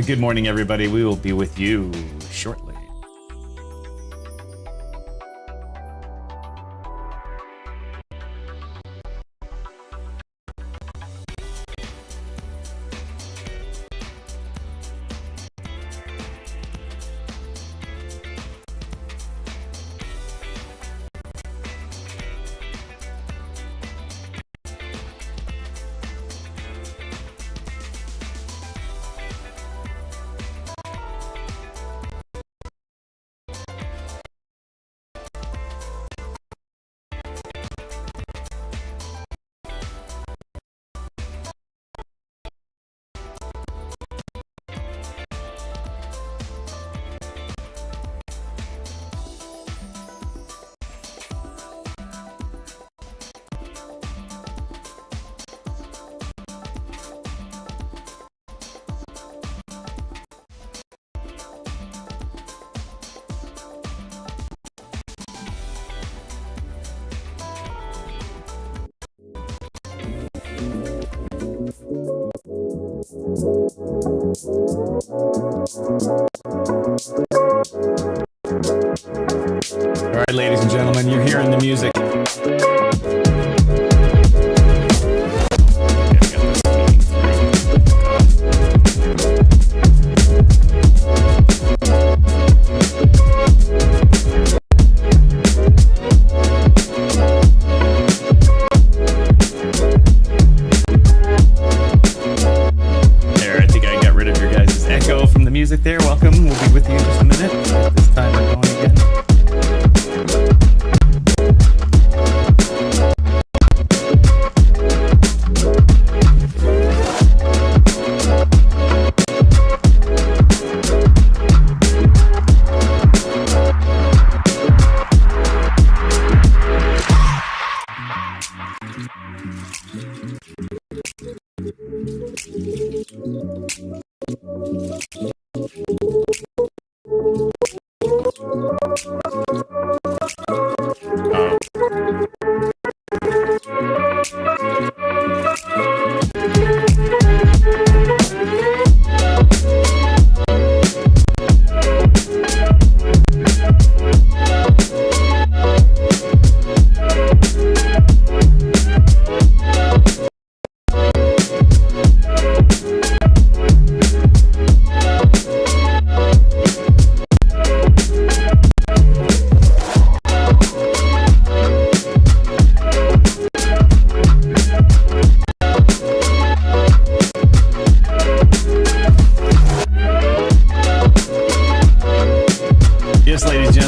Good morning, everybody. We will be with you shortly. All right, ladies and gentlemen, you're hearing the music. Music there. Welcome. We'll be with you in just a minute. At this time, we're going again.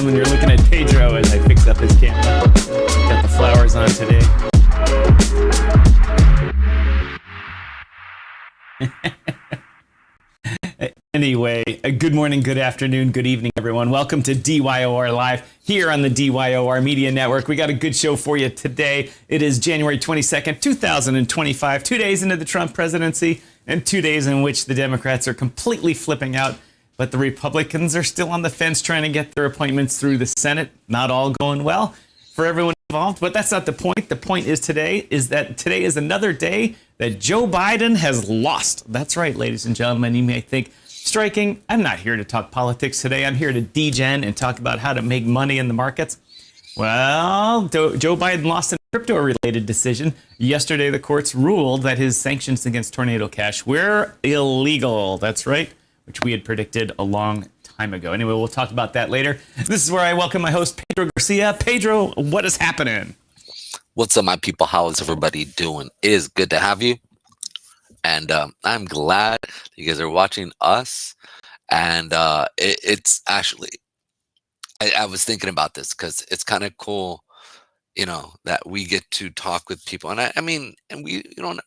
You're looking at Pedro as I fix up his camera. Got the flowers on today. Anyway, good morning, good afternoon, good evening, everyone. Welcome to DYOR Live here on the DYOR Media Network. We got a good show for you today. It is January 22nd, 2025, 2 days into the Trump presidency and 2 days in which the Democrats are completely flipping out. But the Republicans are still on the fence trying to get their appointments through the Senate. Not all going well for everyone involved, but that's not the point. The point is today is another day that Joe Biden has lost. That's right, ladies and gentlemen. You may think, striking, I'm not here to talk politics today. I'm here to degen and talk about how to make money in the markets. Well, Joe Biden lost a crypto-related decision. Yesterday, the courts ruled that his sanctions against Tornado Cash were illegal. That's right, which we had predicted a long time ago. Anyway, we'll talk about that later. This is where I welcome my host, Pedro Garcia. Pedro, what is happening? What's up, my people? How is everybody doing? It is good to have you. And I'm glad that you guys are watching us. And it's actually, I was thinking about this because it's kind of cool, you know, that we get to talk with people. And I mean, and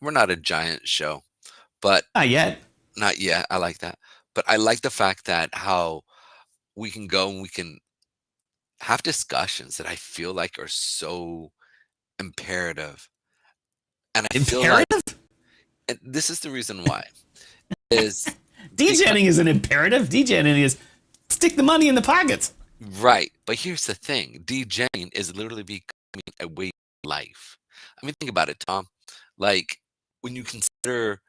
we're not a giant show, but Not yet. Not yet. I like that. But I like the fact that how we can go and we can have discussions that I feel like are so imperative. And I feel like and this is the reason why. Is degenning is an imperative. Degenning is stick the money in the pockets. Right. But here's the thing. Degenning is literally becoming a way of life. I mean, think about it, Tom. Like when you consider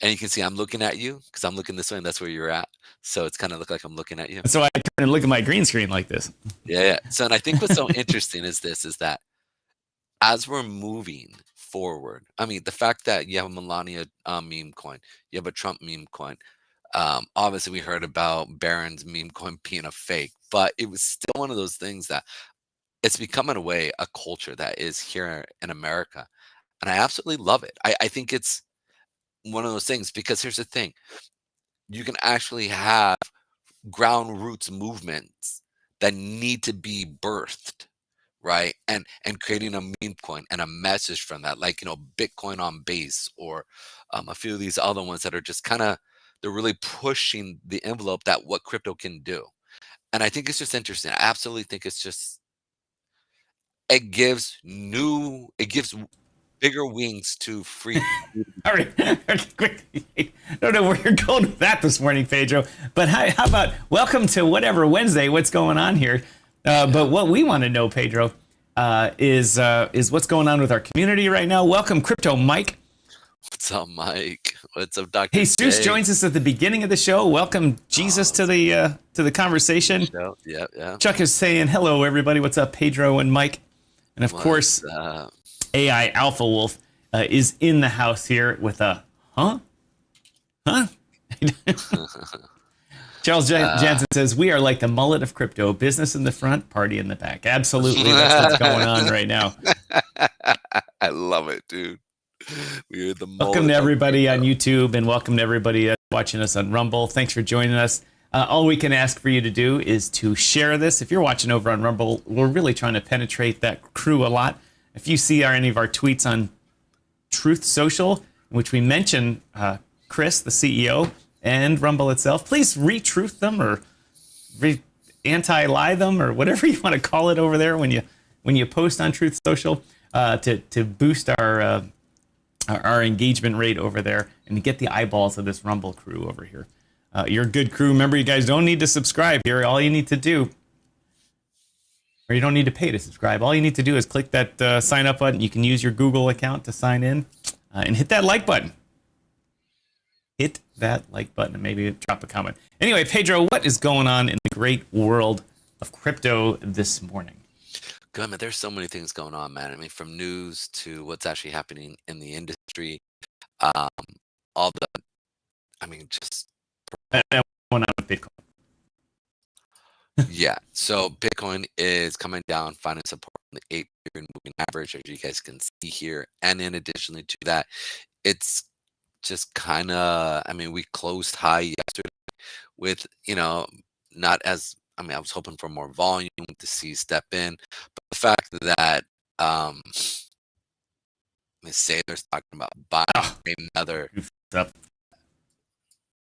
And you can see I'm looking at you because I'm looking this way and that's where you're at. So it's kind of look like I'm looking at you. So I turn and look at my green screen like this. Yeah. So, and I think what's so interesting is that as we're moving forward, I mean, the fact that you have a Melania meme coin, you have a Trump meme coin. Obviously, we heard about Barron's meme coin being a fake, but it was still one of those things that it's becoming a culture that is here in America. And I absolutely love it. I think it's one of those things because here's the thing. You can actually have ground roots movements that need to be birthed, right? And creating a meme coin and a message from that, like, Bitcoin on base, or a few of these other ones that are just kind of, they're really pushing the envelope that what crypto can do. And I think it's just interesting. I absolutely think it's just, it gives bigger wings to free. All right, quickly. I don't know where you're going with that this morning, Pedro. But how about welcome to whatever Wednesday? What's going on here? But what we want to know, Pedro, is what's going on with our community right now. Welcome, Crypto Mike. What's up, Mike? What's up, Dr. Jesus J? joins us at the beginning of the show. Welcome, Jesus, to the conversation. Yeah. Chuck is saying hello, everybody. What's up, Pedro and Mike? And of course, AI Alpha Wolf is in the house here with a huh? Charles Jansen says, we are like the mullet of crypto, business in the front, party in the back. Absolutely, that's what's going on right now. I love it, dude. We're the welcome to everybody on YouTube, and welcome to everybody watching us on Rumble. Thanks for joining us. All we can ask for you to do is to share this. If you're watching over on Rumble, we're really trying to penetrate that crew a lot. If you see any of our tweets on Truth Social, in which we mention Chris, the CEO, and Rumble itself, please retruth them or anti-lie them or whatever you want to call it over there when you post on Truth Social to boost our engagement rate over there and to get the eyeballs of this Rumble crew over here. You're a good crew. Remember, you guys don't need to subscribe here. All you need to do, or you don't need to pay to subscribe. All you need to do is click that sign up button. You can use your Google account to sign in and hit that like button. Hit that like button and maybe drop a comment. Anyway, Pedro, what is going on in the great world of crypto this morning? Good, man. There's so many things going on, man. I mean, from news to what's actually happening in the industry, just That went on with Bitcoin. yeah. So Bitcoin is coming down, finding support on the 8-period moving average, as you guys can see here. And in addition to that, it's just kind of, we closed high yesterday with, not as, I was hoping for more volume to see step in, but the fact that Sailor's talking about buying another.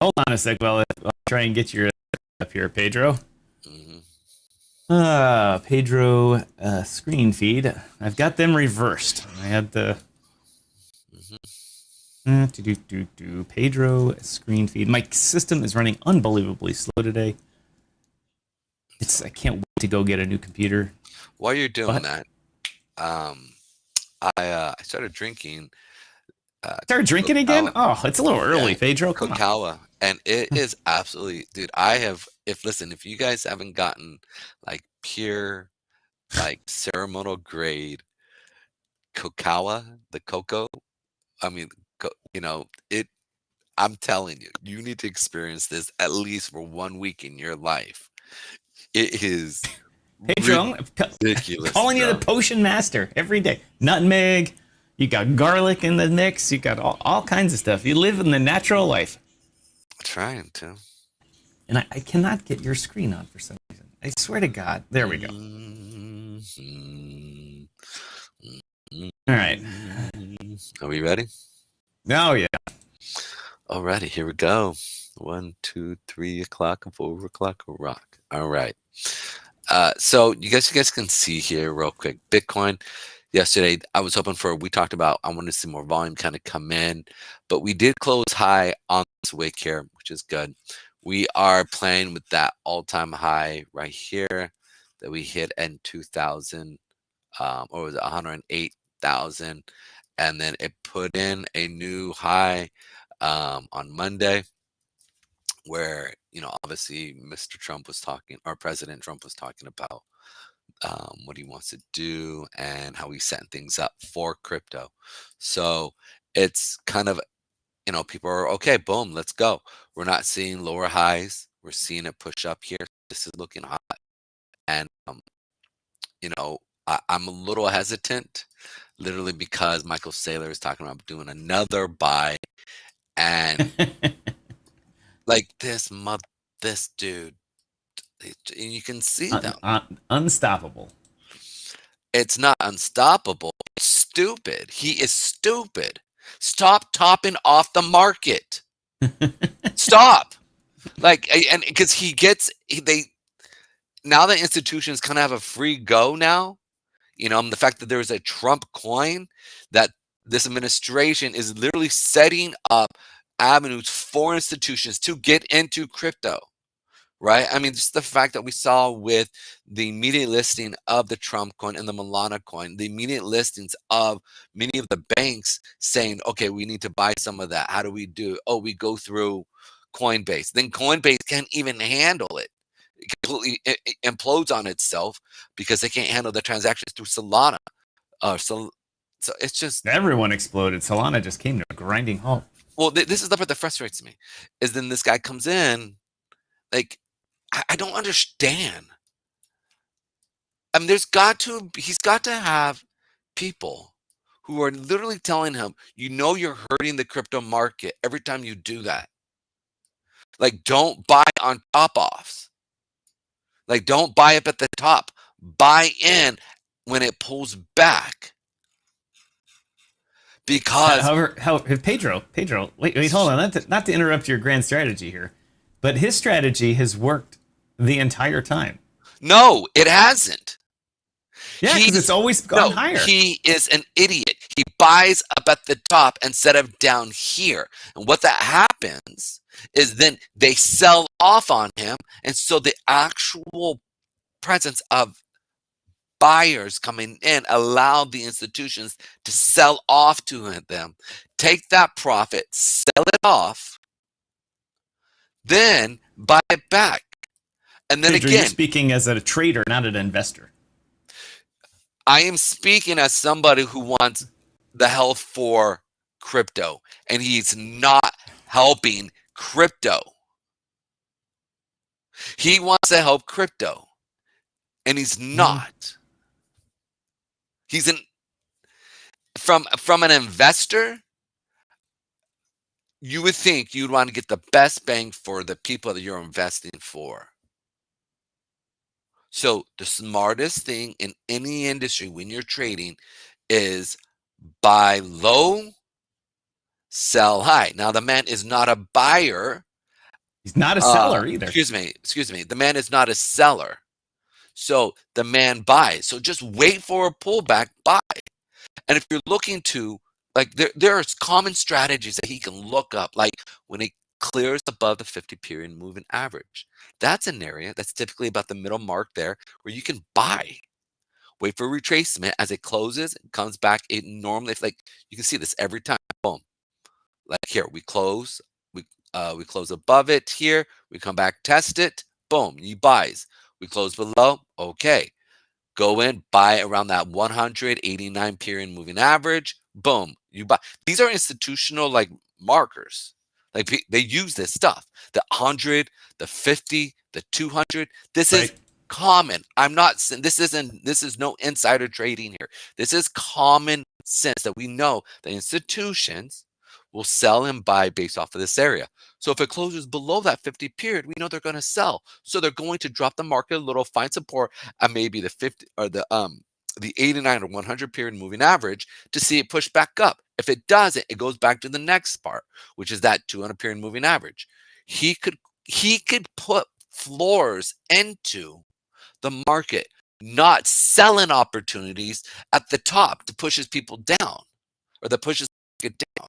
Hold on a sec while I'll try and get your up here, Pedro. Mm-hmm. Pedro screen feed. I've got them reversed. I had the Pedro screen feed. My system is running unbelievably slow today. I can't wait to go get a new computer. While you're doing that, I started drinking. Started drinking again? Oh, it's a little early, yeah, Pedro. Cocoa, and it is absolutely, dude. If you guys haven't gotten like pure, like ceremonial grade cocoa, the cocoa, it. I'm telling you, you need to experience this at least for 1 week in your life. It is Pedro, ridiculous. Calling you the potion master every day. Nutmeg. You got garlic in the mix. You got all kinds of stuff. You live in the natural life. Trying to. And I cannot get your screen on for some reason. I swear to God. There we go. All right. Are we ready? Oh, yeah. Alrighty, here we go. 1, 2, 3 o'clock and 4 o'clock, rock. All right. So you guys can see here real quick. Bitcoin. Yesterday, we talked about, I wanted to see more volume kind of come in, but we did close high on this wick here, which is good. We are playing with that all-time high right here that we hit in 2000, or was it 108,000, and then it put in a new high on Monday, where, obviously Mr. Trump was talking, or President Trump was talking about what he wants to do and how he's setting things up for crypto. So it's kind of, people are okay, boom, let's go. We're not seeing lower highs. We're seeing it push up here. This is looking hot. And, I'm a little hesitant, literally because Michael Saylor is talking about doing another buy. And like this dude, you can see them. Unstoppable. It's not unstoppable. It's stupid. He is stupid. Stop topping off the market. Stop. And because now the institutions kind of have a free go now. The fact that there's a Trump coin, that this administration is literally setting up avenues for institutions to get into crypto. Right? I mean, just the fact that we saw with the immediate listing of the Trump coin and the Milana coin, the immediate listings of many of the banks saying, okay, we need to buy some of that. How do we do? Oh, we go through Coinbase. Then Coinbase can't even handle it. It completely implodes on itself because they can't handle the transactions through Solana. So it's just... Everyone exploded. Solana just came to a grinding halt. Well, this is the part that frustrates me, is then this guy comes in, like, I don't understand. I mean, he's got to have people who are literally telling him, you're hurting the crypto market every time you do that. Like, don't buy on top-offs. Like, don't buy up at the top. Buy in when it pulls back. Because... However, Pedro, wait, hold on. Not to interrupt your grand strategy here, but his strategy has worked the entire time. No, it hasn't. Yeah, because it's always gone higher. He is an idiot. He buys up at the top instead of down here. And what that happens is then they sell off on him. And so the actual presence of buyers coming in allow the institutions to sell off to them, take that profit, sell it off, then buy it back. And then Pedro, again, you're speaking as a trader, not an investor. I am speaking as somebody who wants the health for crypto, and he's not helping crypto. He wants to help crypto, and he's not. He's from an investor, you would think you'd want to get the best bang for the people that you're investing for. So the smartest thing in any industry when you're trading is buy low, sell high. Now, the man is not a buyer. He's not a seller either. Excuse me. The man is not a seller. So the man buys. So just wait for a pullback, buy. And if you're looking to, like, there's common strategies that he can look up, like when it clears above the 50-period moving average. That's an area that's typically about the middle mark there where you can buy. Wait for retracement as it closes and comes back. It normally, like, you can see this every time. Boom. Like here, we close above it here. We come back, test it. Boom, he buys. We close below. Okay. Go in, buy around that 189 period moving average. Boom, you buy. These are institutional, like, markers. Like, they use this stuff. The 100, the 50, the 200. This is common. This is no insider trading here. This is common sense that we know that institutions will sell and buy based off of this area. So if it closes below that 50 period, we know they're going to sell. So they're going to drop the market a little, find support at maybe the 50 or the 89 or 100 period moving average to see it push back up. If it doesn't, it goes back to the next part, which is that 200 period moving average. He could put floors into the market, not selling opportunities at the top to push his people down, or that pushes it down.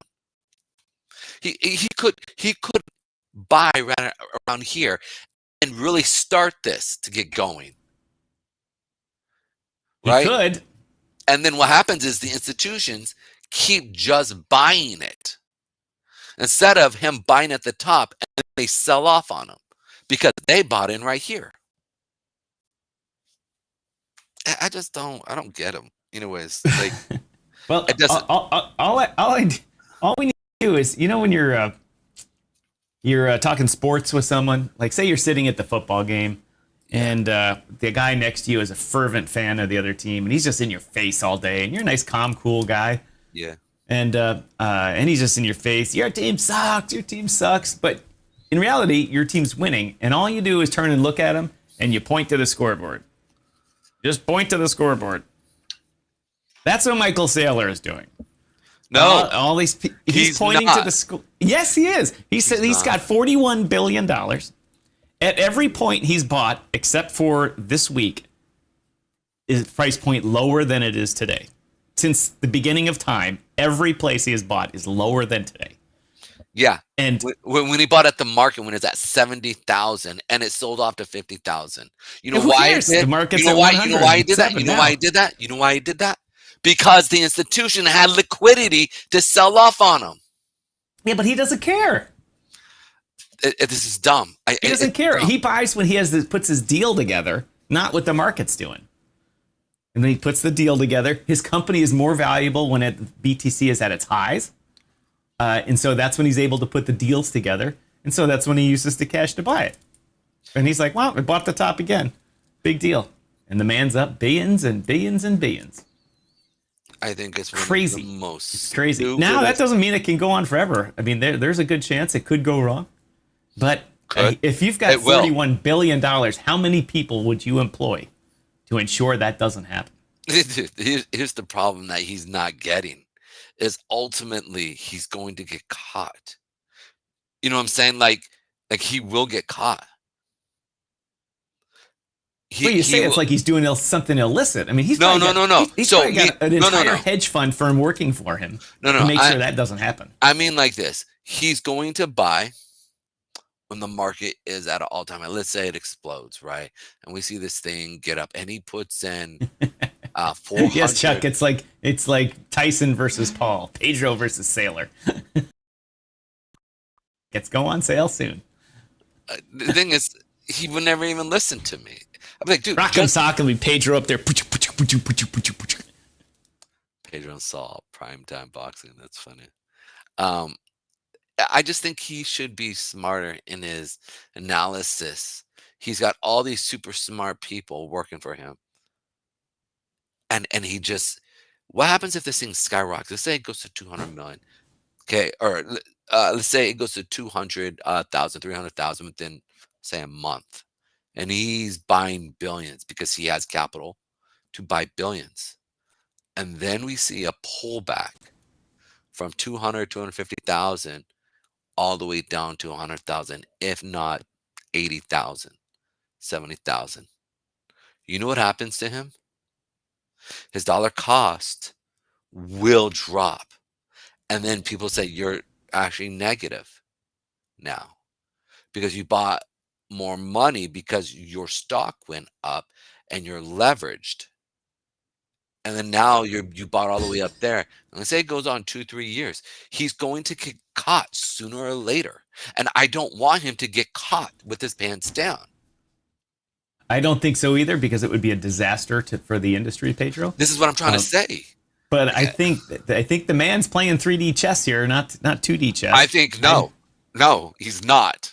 He could buy right around here and really start this to get going. Right? He could. And then what happens is the institutions keep just buying it. instead of him buying at the top and they sell off on him because they bought in right here. I just don't get him. Anyways, like, Well, it doesn't. all we need to do is, when you're talking sports with someone, like say you're sitting at the football game, and the guy next to you is a fervent fan of the other team, and he's just in your face all day, and you're a nice, calm, cool guy. Yeah. And he's just in your face. Your team sucks. Your team sucks. But in reality, your team's winning, and all you do is turn and look at him, and you point to the scoreboard. Just point to the scoreboard. That's what Michael Saylor is doing. No, all these he's pointing to the school. Yes, he is. He's got $41 billion. At every point he's bought, except for this week, is price point lower than it is today. Since the beginning of time, every place he has bought is lower than today. Yeah, and when he bought at the market when it's at 70,000 and it sold off to 50,000, you know why? The market's you know why? You know why he did that? You know why he did that? You know why he did that? Because the institution had liquidity to sell off on him. Yeah, but he doesn't care. This is dumb. He doesn't care. He buys when he puts his deal together, not what the market's doing. And then he puts the deal together. His company is more valuable when BTC is at its highs. And so that's when he's able to put the deals together. And so that's when he uses the cash to buy it. And he's like, well, I bought the top again. Big deal. And the man's up billions and billions and billions. I think it's crazy. The most it's crazy. Now, that doesn't mean it can go on forever. I mean, there's a good chance it could go wrong. But if you've got $41 billion, how many people would you employ to ensure that doesn't happen? Here's the problem that he's not getting. Is ultimately he's going to get caught. You know what I'm saying? Like he will get caught. You say it's like he's doing something illicit. I mean, he's no. He's probably got an entire hedge fund firm working for him to make sure that doesn't happen. I mean, like this. He's going to buy when the market is at an all-time high. Let's say it explodes, right? And we see this thing get up, and he puts in 400. Yes, Chuck. It's like Tyson versus Paul, Pedro versus Saylor. It's go on sale soon. The thing is, he would never even listen to me. I'm like, dude, Rock'em Sock and be Pedro up there. Pedro and Saul, primetime boxing. That's funny. I just think he should be smarter in his analysis. He's got all these super smart people working for him. And he just, what happens if this thing skyrockets? Let's say it goes to 200 million. Okay. Or let's say it goes to 200,000, 300,000 within, say, a month. And he's buying billions because he has capital to buy billions. And then we see a pullback from 200, 250,000 all the way down to 100,000, if not 80,000, 70,000. You know what happens to him? His dollar cost will drop. And then people say you're actually negative now because you bought more money because your stock went up and you're leveraged. And then now you bought all the way up there. And let's say it goes on 2-3 years. He's going to get caught sooner or later. And I don't want him to get caught with his pants down. I don't think so either, because it would be a disaster for the industry, Pedro. This is what I'm trying to say. But I think the man's playing 3D chess here, not 2D chess. I think no, he's not.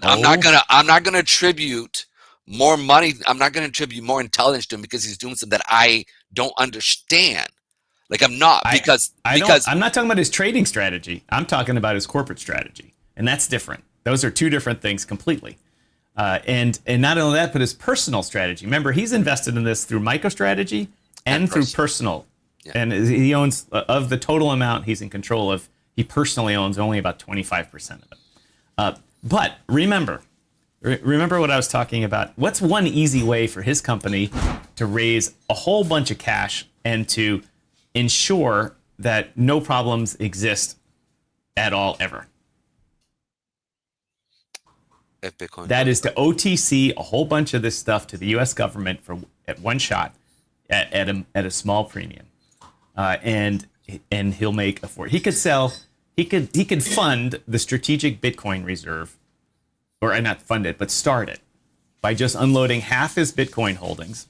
I'm not gonna attribute more money. I'm not gonna attribute more intelligence to him because he's doing something that I don't understand. Like I'm not because I'm not talking about his trading strategy. I'm talking about his corporate strategy, and that's different. Those are two different things completely. And not only that, but his personal strategy. Remember, he's invested in this through MicroStrategy and through personal. Yeah. And he owns, of the total amount he's in control of, he personally owns only about 25% of it. But remember what I was talking about. What's one easy way for his company to raise a whole bunch of cash and to ensure that no problems exist at all ever? That is to OTC a whole bunch of this stuff to the U.S. government at one shot at a small premium, and he'll make a fortune. He he could fund the strategic Bitcoin reserve, or not fund it, but start it by just unloading half his Bitcoin holdings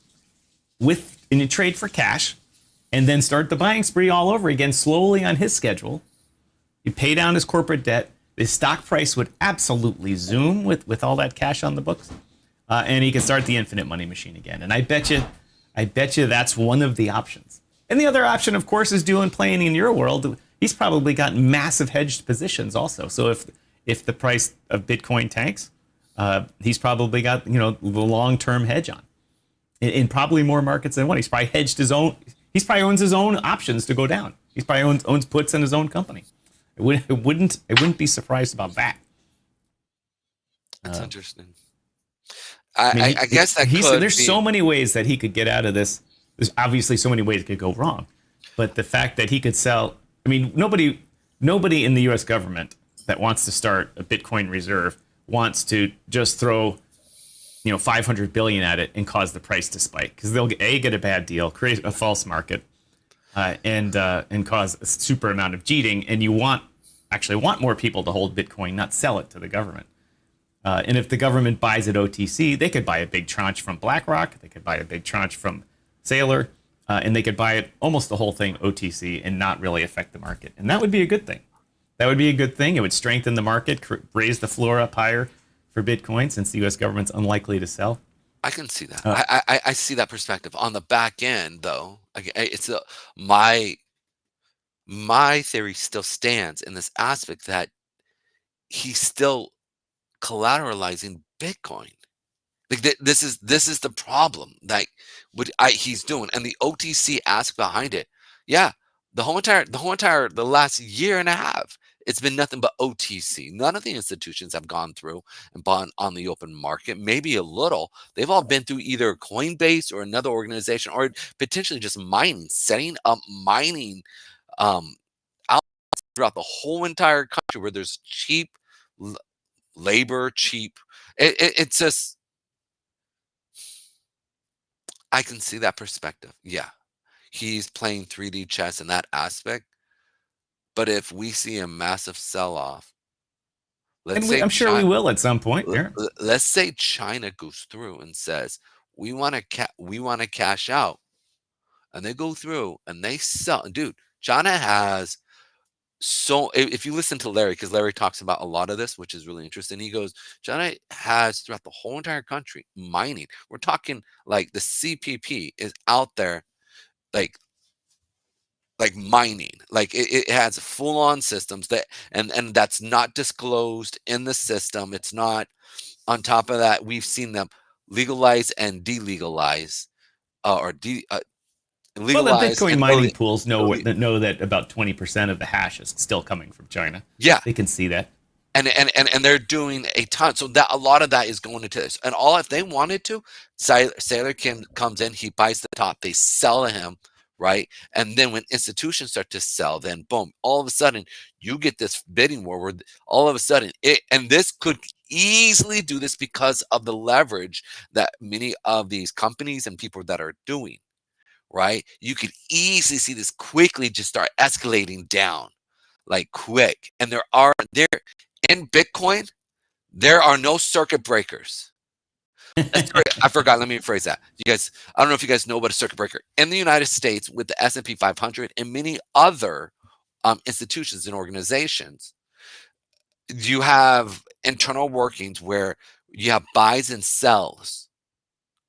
in a trade for cash, and then start the buying spree all over again slowly on his schedule. You pay down his corporate debt. The stock price would absolutely zoom with all that cash on the books, and he could start the infinite money machine again. And I bet you that's one of the options. And the other option, of course, is playing in your world. He's probably got massive hedged positions also. So if the price of Bitcoin tanks, he's probably got the long-term hedge on, in probably more markets than one. He's probably hedged his own. He probably owns his own options to go down. He probably owns puts in his own company. I wouldn't be surprised about that. That's interesting. I guess that there's so many ways that he could get out of this. There's obviously so many ways it could go wrong, but the fact that he could sell. I mean, nobody in the U.S. government that wants to start a Bitcoin reserve wants to just throw, 500 billion at it and cause the price to spike, because they'll get a bad deal, create a false market, and cause a super amount of cheating. And you want more people to hold Bitcoin, not sell it to the government. And if the government buys it OTC, they could buy a big tranche from BlackRock, they could buy a big tranche from Saylor, and they could buy it almost the whole thing OTC and not really affect the market. And that would be a good thing. It would strengthen the market, raise the floor up higher for Bitcoin, since the U.S. government's unlikely to sell. I can see that. I see that perspective. On the back end, though, it's my theory still stands in this aspect that he's still collateralizing Bitcoin. Like this is the problem that he's doing, and the OTC aspect behind it. Yeah, the last year and a half, it's been nothing but OTC. None of the institutions have gone through and bought on the open market. Maybe a little. They've all been through either Coinbase or another organization, or potentially just setting up mining out throughout the whole entire country where there's cheap labor, cheap. It's just, I can see that perspective. Yeah, he's playing 3D chess in that aspect. But if we see a massive sell-off, I'm sure we will at some point. Let's say China goes through and says, we want to cash out, and they go through and they sell. Dude, China has. So if you listen to Larry, because Larry talks about a lot of this, which is really interesting, he goes, China has throughout the whole entire country mining. We're talking like the CPP is out there, like mining, like it has full-on systems that, and that's not disclosed in the system. It's not. On top of that, we've seen them legalize and delegalize, Well, the Bitcoin mining pools know that about 20% of the hash is still coming from China. Yeah, they can see that, and they're doing a ton. So that a lot of that is going into this. And if they wanted to, Saylor comes in, he buys the top, they sell to him, right? And then when institutions start to sell, then boom, all of a sudden you get this bidding war where all of a sudden and this could easily do this because of the leverage that many of these companies and people that are doing. Right? You could easily see this quickly just start escalating down, like quick. And there in Bitcoin, there are no circuit breakers. I forgot. Let me rephrase that. You guys, I don't know if you guys know what a circuit breaker. In the United States, with the S&P 500 and many other institutions and organizations, you have internal workings where you have buys and sells.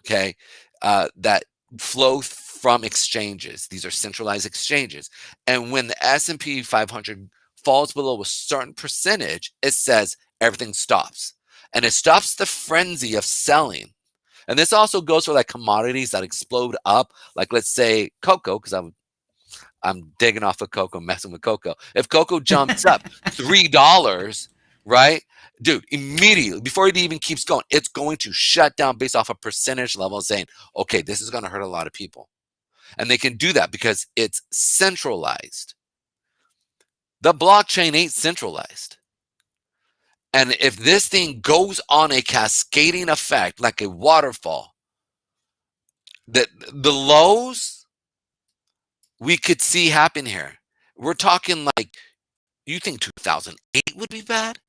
Okay, that flow from exchanges. These are centralized exchanges. And when the S&P 500 falls below a certain percentage, it says everything stops. And it stops the frenzy of selling. And this also goes for like commodities that explode up. Like let's say cocoa, because I'm digging off of cocoa, messing with cocoa. If cocoa jumps up $3, right? Dude, immediately, before it even keeps going, it's going to shut down based off a percentage level, saying, okay, this is going to hurt a lot of people. And they can do that because it's centralized. The blockchain ain't centralized. And if this thing goes on a cascading effect, like a waterfall, the lows we could see happen here. We're talking like You think 2008 would be bad?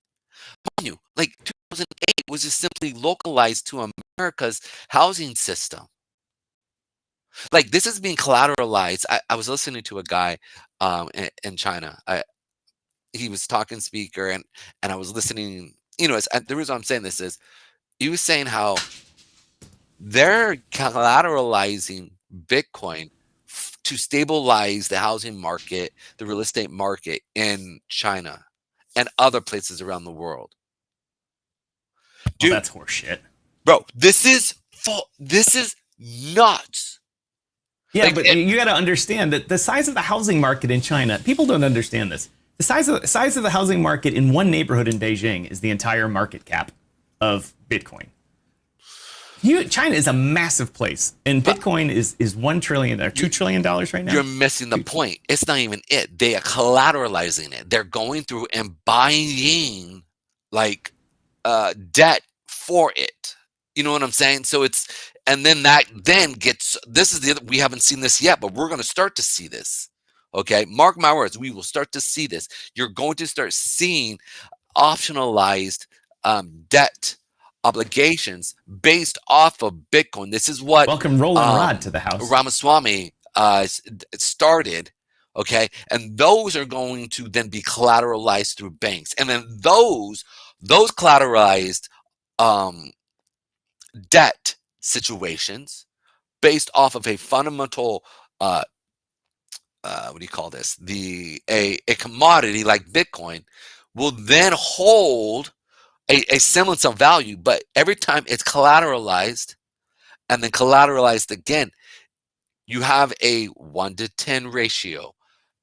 Mind you, like 2008 was just simply localized to America's housing system. Like this is being collateralized. I was listening to a guy in China. He was talking speaker and I was listening. The reason I'm saying this is he was saying how they're collateralizing Bitcoin to stabilize the housing market, the real estate market in China and other places around the world. Well, Dude, that's horseshit. bro, this is nuts. Yeah, like, but you got to understand that the size of the housing market in China, people don't understand this. The size of the housing market in one neighborhood in Beijing is the entire market cap of Bitcoin. China is a massive place, and Bitcoin is $1 trillion or $2 trillion right now. You're missing the point. It's not even it. They are collateralizing it. They're going through and buying like debt for it. You know what I'm saying? So and then that gets, we haven't seen this yet, but we're going to start to see this. Okay. Mark my words. We will start to see this. You're going to start seeing optionalized debt obligations based off of Bitcoin. This is what welcome Roland Rod to the house. Ramaswamy started. Okay. And those are going to then be collateralized through banks. And then those collateralized debt situations based off of a fundamental what do you call this, a commodity like Bitcoin will then hold a semblance of value, but every time it's collateralized and then collateralized again, you have a 1-to-10 ratio,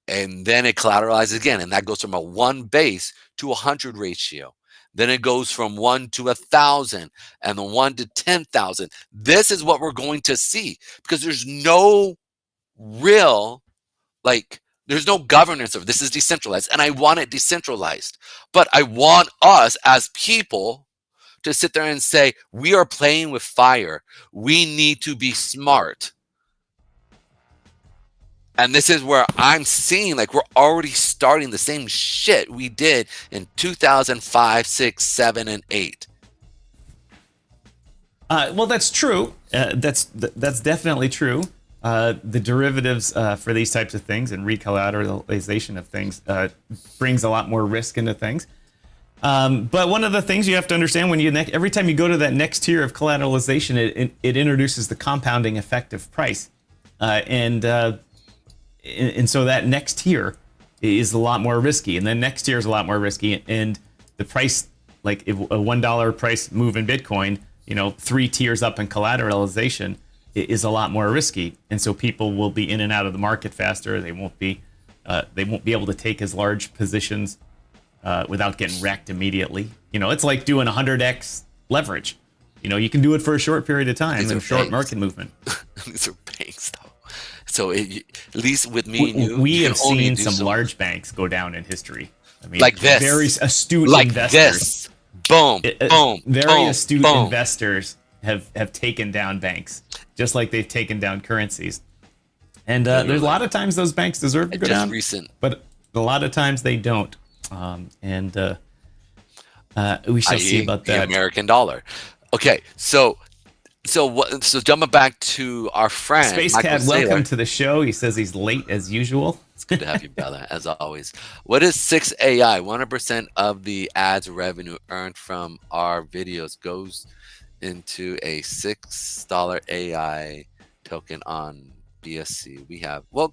and then it collateralizes again, and that goes from a 1 base to 100 ratio. Then it goes from 1 to 1,000 and then 1 to 10,000. This is what we're going to see because there's no real, there's no governance of this. Is decentralized, and I want it decentralized. But I want us as people to sit there and say, we are playing with fire. We need to be smart. And this is where I'm seeing we're already starting the same shit we did in 2005, 6, 7, and 8. Well, that's true. That's definitely true. The derivatives for these types of things and recollateralization of things brings a lot more risk into things. But one of the things you have to understand when every time you go to that next tier of collateralization, it introduces the compounding effect of price, and so that next tier is a lot more risky, and then next tier is a lot more risky, and the price, like if a $1 price move in Bitcoin, 3 tiers up in collateralization is a lot more risky, and so people will be in and out of the market faster. They won't be able to take as large positions without getting wrecked immediately. It's like doing 100x leverage. You can do it for a short period of time in a short market movement. These are banks, though. So at least with me and you, we have seen some large banks go down in history. I mean, like this, very astute investors. This. Boom, boom, very boom, astute boom. investors have taken down banks, just like they've taken down currencies. And there's a lot of times those banks deserve to go down, but a lot of times they don't. We shall see about that. The American dollar. Okay, so jumping back to our friend Space Michael Cat, Saylor. welcome to the show. He says he's late as usual. It's good to have you, brother, as always. What is 6AI? 100% of the ads revenue earned from our videos goes into a $6 AI token on BSC.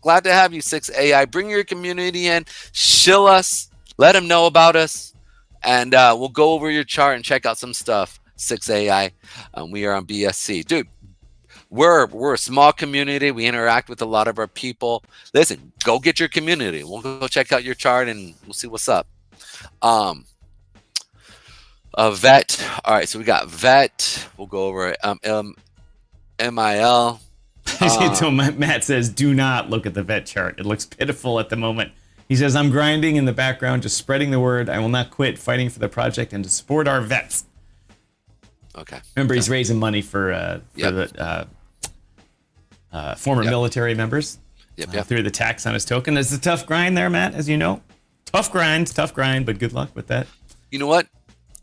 Glad to have you, 6AI. Bring your community in, shill us, let them know about us, and we'll go over your chart and check out some stuff. 6AI. We are on BSC. Dude, we're a small community. We interact with a lot of our people. Listen, go get your community. We'll go check out your chart and we'll see what's up. Vet. All right, so we got Vet. We'll go over it. MIL. So Matt says, do not look at the Vet chart. It looks pitiful at the moment. He says, I'm grinding in the background, just spreading the word. I will not quit fighting for the project and to support our vets. Okay. Remember, he's raising money for the former military members through the tax on his token. It's a tough grind there, Matt, as you know. Tough grind, but good luck with that. You know what?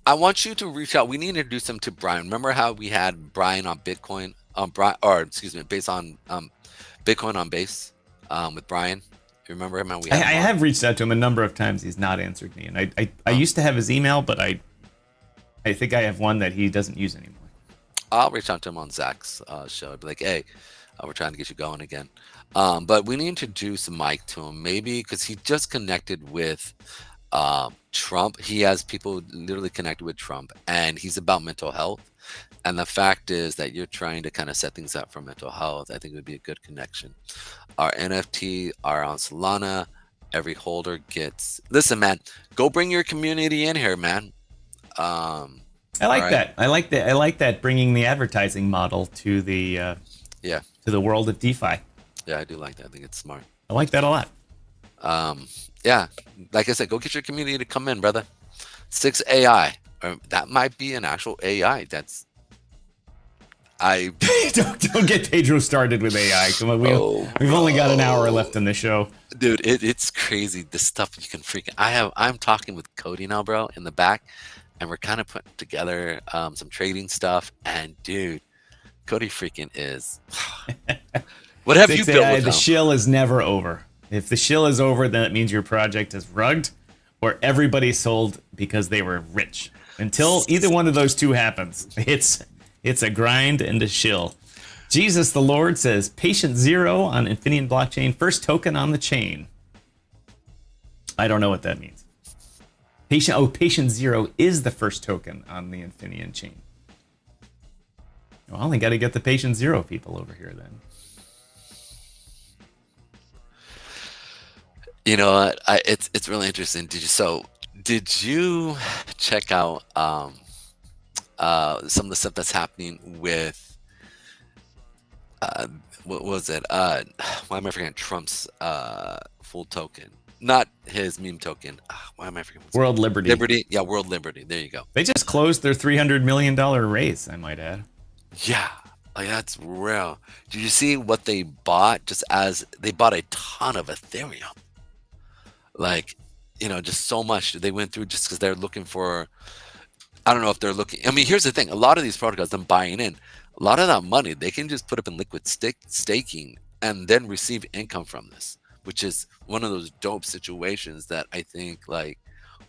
I want you to reach out. We need to introduce him to Brian. Remember how we had Brian on Bitcoin, based on Bitcoin on base with Brian. You remember him? I have reached out to him a number of times. He's not answered me, and I used to have his email, but I think I have one that he doesn't use anymore. I'll reach out to him on Zach's show. I'd be like, hey, we're trying to get you going again. But we need to introduce Mike to him, maybe because he just connected with Trump. He has people literally connected with Trump, and he's about mental health. And the fact is that you're trying to kind of set things up for mental health. I think it would be a good connection. Our NFT are on Solana. Every holder gets. Listen, man, go bring your community in here, man. I like that. I like that bringing the advertising model to the to the world of DeFi. Yeah, I do like that. I think it's smart. I like that a lot. Yeah, like I said, go get your community to come in, brother. 6 AI. That might be an actual AI. Don't get Pedro started with AI. Come on, we've only got an hour left in the show. Dude, it's crazy. The stuff you can freaking. I'm talking with Cody now, bro, in the back, and we're kind of putting together some trading stuff. And dude, Cody freaking is. What have you built with the shill is never over. If the shill is over, then it means your project is rugged, or everybody sold because they were rich. Until either one of those two happens, it's a grind and a shill. Jesus the Lord says, patient 0 on Infineon blockchain, first token on the chain. I don't know what that means. Patient 0 is the first token on the Infineon chain. Well, they got to get the patient 0 people over here then. You know what? It's really interesting. Did you check out some of the stuff that's happening with what was it? Why am I forgetting Trump's full token? Not his meme token. Why am I forgetting? World Liberty. Liberty. Yeah, World Liberty. There you go. They just closed their $300 million raise, I might add. Yeah. Like, that's real. Did you see what they bought? They bought a ton of Ethereum. Like, just so much they went through just because they're looking for. I don't know if they're looking. I mean, here's the thing: a lot of these protocols, them buying in, a lot of that money they can just put up in liquid staking and then receive income from this, which is one of those dope situations that I think like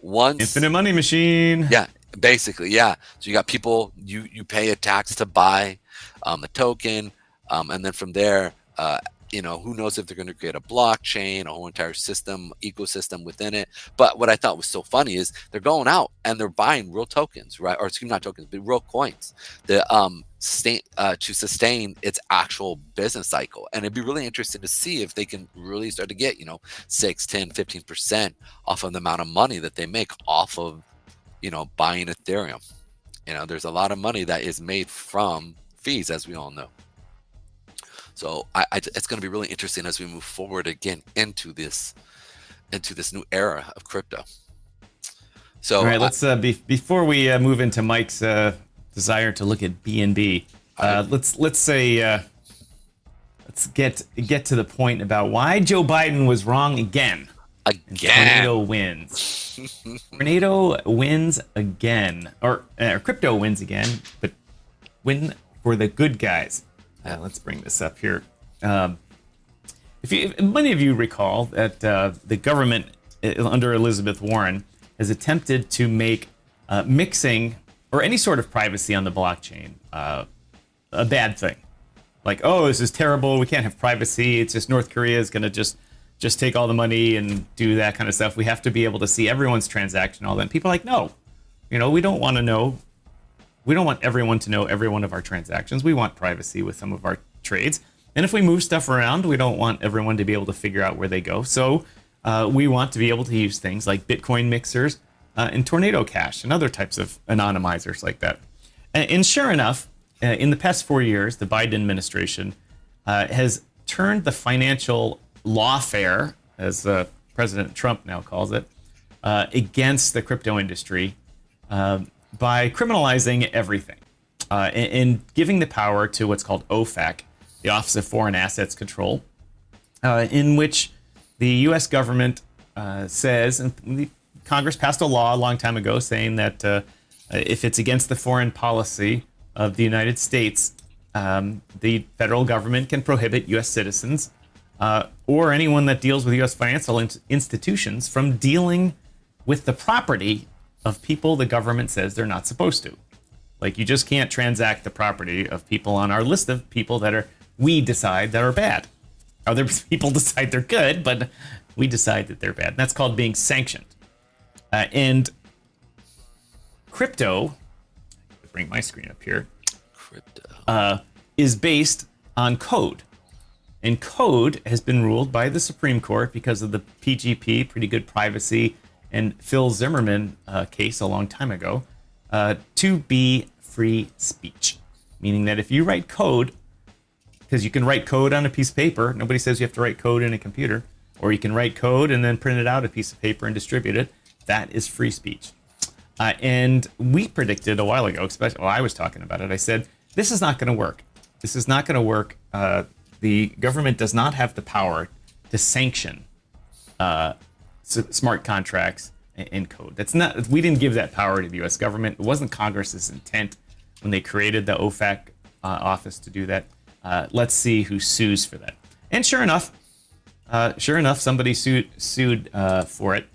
once infinite money machine. Yeah, basically, yeah. So you got people you pay a tax to buy a token, and then from there, who knows if they're going to create a blockchain, a whole entire ecosystem within it. But what I thought was so funny is they're going out and they're buying real tokens, right? Or excuse me, not tokens, but real coins to sustain its actual business cycle. And it'd be really interesting to see if they can really start to get, 6, 10, 15% off of the amount of money that they make off of, buying Ethereum. There's a lot of money that is made from fees, as we all know. So it's going to be really interesting as we move forward again into this new era of crypto. So, all right, let's before we move into Mike's desire to look at BNB, let's get to the point about why Joe Biden was wrong again. Tornado wins. Tornado wins again, or crypto wins again, but win for the good guys. Let's bring this up here. If many of you recall that the government under Elizabeth Warren has attempted to make mixing or any sort of privacy on the blockchain a bad thing. Like, oh, this is terrible. We can't have privacy. It's just North Korea is going to just take all the money and do that kind of stuff. We have to be able to see everyone's transaction, all that. And people are like, no, we don't want to know. We don't want everyone to know every one of our transactions. We want privacy with some of our trades. And if we move stuff around, we don't want everyone to be able to figure out where they go. So we want to be able to use things like Bitcoin mixers and Tornado Cash and other types of anonymizers like that. And sure enough, in the past 4 years, the Biden administration has turned the financial lawfare, as President Trump now calls it, against the crypto industry by criminalizing everything and giving the power to what's called OFAC, the Office of Foreign Assets Control, in which the U.S. government says, and Congress passed a law a long time ago saying that if it's against the foreign policy of the United States, the federal government can prohibit U.S. citizens or anyone that deals with U.S. financial institutions from dealing with the property of people the government says they're not supposed to. Like, you just can't transact the property of people on our list of people that we decide that are bad. Other people decide they're good, but we decide that they're bad. And that's called being sanctioned. And crypto, bring my screen up here, is based on code. And code has been ruled by the Supreme Court because of the PGP, Pretty Good Privacy, and Phil Zimmerman case a long time ago, to be free speech. Meaning that if you write code, because you can write code on a piece of paper, nobody says you have to write code in a computer, or you can write code and then print it out a piece of paper and distribute it, that is free speech. And we predicted a while ago, especially I was talking about it, I said, this is not going to work. This is not going to work. The government does not have the power to sanction smart contracts and code. That's not. We didn't give that power to the U.S. government. It wasn't Congress's intent when they created the OFAC office to do that. Let's see who sues for that. And sure enough, somebody sued for it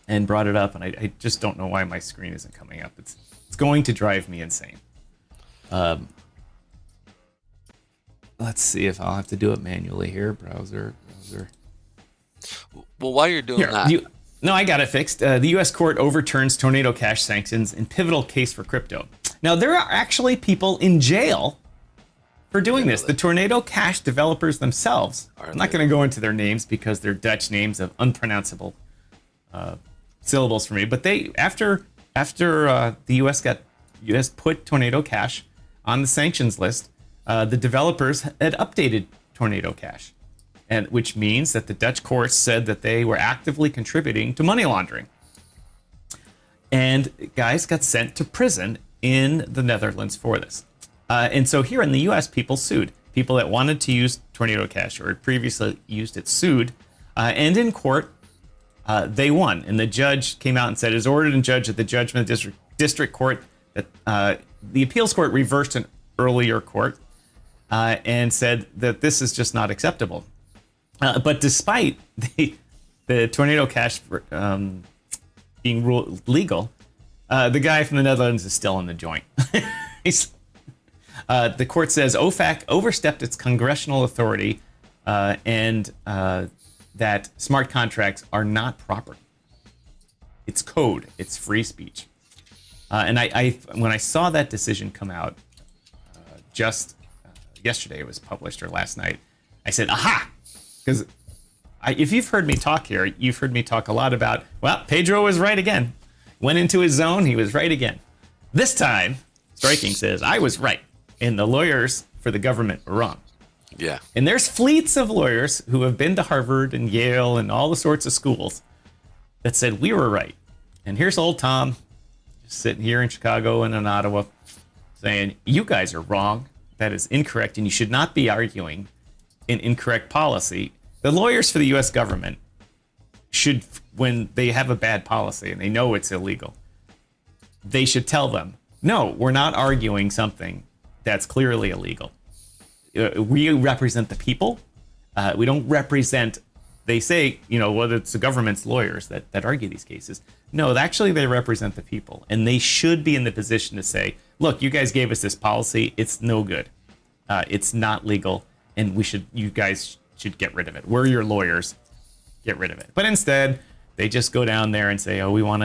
and brought it up. And I just don't know why my screen isn't coming up. It's going to drive me insane. Let's see if I'll have to do it manually here. Browser. Well, while you're doing that. No, I got it fixed. The U.S. court overturns Tornado Cash sanctions in pivotal case for crypto. Now, there are actually people in jail for doing this. The Tornado Cash developers themselves. I'm not going to go into their names because they're Dutch names of unpronounceable syllables for me. But they, after the U.S. put Tornado Cash on the sanctions list, the developers had updated Tornado Cash, and which means that the Dutch courts said that they were actively contributing to money laundering. And guys got sent to prison in the Netherlands for this. And so here in the U.S., people sued. People that wanted to use Tornado Cash or had previously used it sued. And in court, they won. And the judge came out and said, it is ordered and judged at the judgment district court that the appeals court reversed an earlier court and said that this is just not acceptable. But despite the Tornado Cash being legal, the guy from the Netherlands is still in the joint. The court says OFAC overstepped its congressional authority and that smart contracts are not property. It's code. It's free speech. And when I saw that decision come out just yesterday, it was published, or last night, I said, aha! Because if you've heard me talk here, you've heard me talk a lot about, well, Pedro was right again. Went into his zone, he was right again. This time, Striking says, I was right, and the lawyers for the government were wrong. Yeah. And there's fleets of lawyers who have been to Harvard and Yale and all the sorts of schools that said we were right. And here's old Tom, just sitting here in Chicago and in Ottawa, saying, you guys are wrong. That is incorrect, and you should not be arguing an incorrect policy. The lawyers for the U.S. government should, when they have a bad policy and they know it's illegal, they should tell them, no, we're not arguing something that's clearly illegal. We represent the people. We don't represent, they say, whether it's the government's lawyers that argue these cases. No, actually they represent the people, and they should be in the position to say, look, you guys gave us this policy. It's no good. It's not legal. And you guys should get rid of it. We're your lawyers. Get rid of it. But instead, they just go down there and say, oh, we want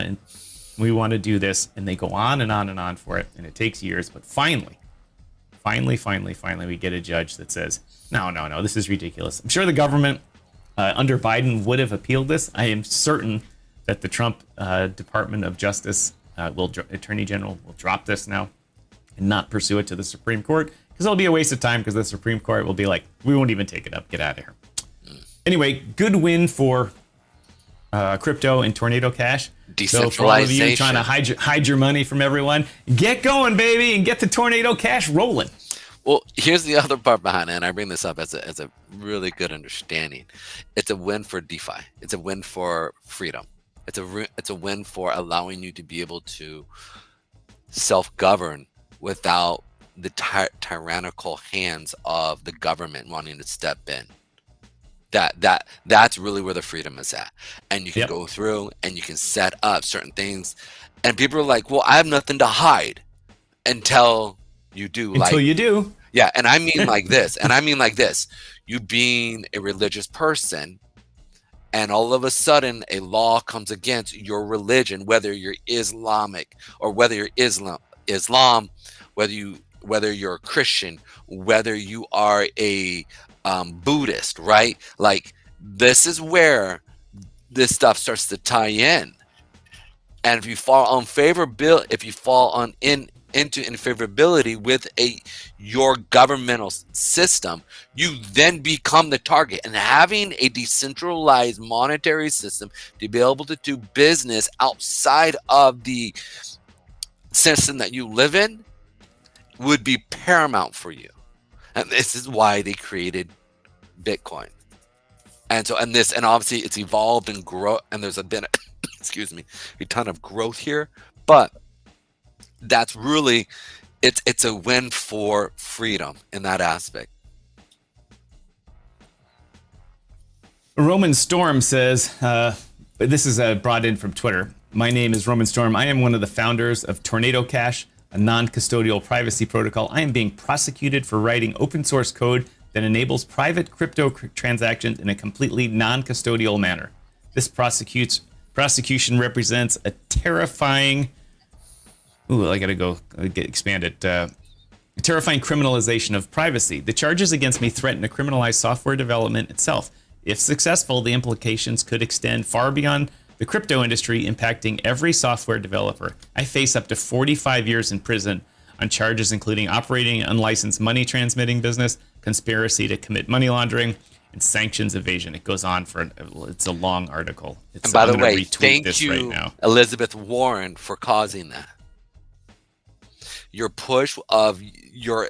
to do this. And they go on and on and on for it. And it takes years. But finally, we get a judge that says, no, this is ridiculous. I'm sure the government under Biden would have appealed this. I am certain that the Trump Department of Justice Attorney General will drop this now and not pursue it to the Supreme Court. Because it'll be a waste of time, because the Supreme Court will be like, we won't even take it up. Get out of here. Anyway, good win for crypto and Tornado Cash. Decentralization. So for all of you trying to hide your money from everyone, get going, baby, and get the Tornado Cash rolling. Well, here's the other part behind it, and I bring this up as a really good understanding. It's a win for DeFi. It's a win for freedom. It's a win for allowing you to be able to self-govern without the tyrannical hands of the government wanting to step in. That's really where the freedom is at. And you can go through and you can set up certain things, and people are like, well, I have nothing to hide until you do. Until you do. Yeah, and I mean like this, and I mean like this. You being a religious person, and all of a sudden a law comes against your religion, whether you're Islamic or whether you're Islam, whether you're a Christian, whether you are a Buddhist, right? Like, this is where this stuff starts to tie in. And if you fall unfavorable, if you fall on into unfavorability with your governmental system, you then become the target. And having a decentralized monetary system to be able to do business outside of the system that you live in would be paramount for you. And this is why they created Bitcoin. And so, and obviously it's evolved and grow, and there's been excuse me, a ton of growth here, but that's really, it's a win for freedom in that aspect. Roman Storm says, this is brought in from Twitter. My name is Roman Storm. I am one of the founders of Tornado Cash, a non-custodial privacy protocol. I am being prosecuted for writing open source code that enables private crypto transactions in a completely non-custodial manner. This prosecution represents a terrifying, I gotta go expand it. A terrifying criminalization of privacy. The charges against me threaten to criminalize software development itself. If successful, the implications could extend far beyond the crypto industry, impacting every software developer. I face up to 45 years in prison on charges including operating an unlicensed money transmitting business, conspiracy to commit money laundering, and sanctions evasion. It goes on for, it's a long article. And by the way, thank you, Elizabeth Warren, for causing that. Your push of your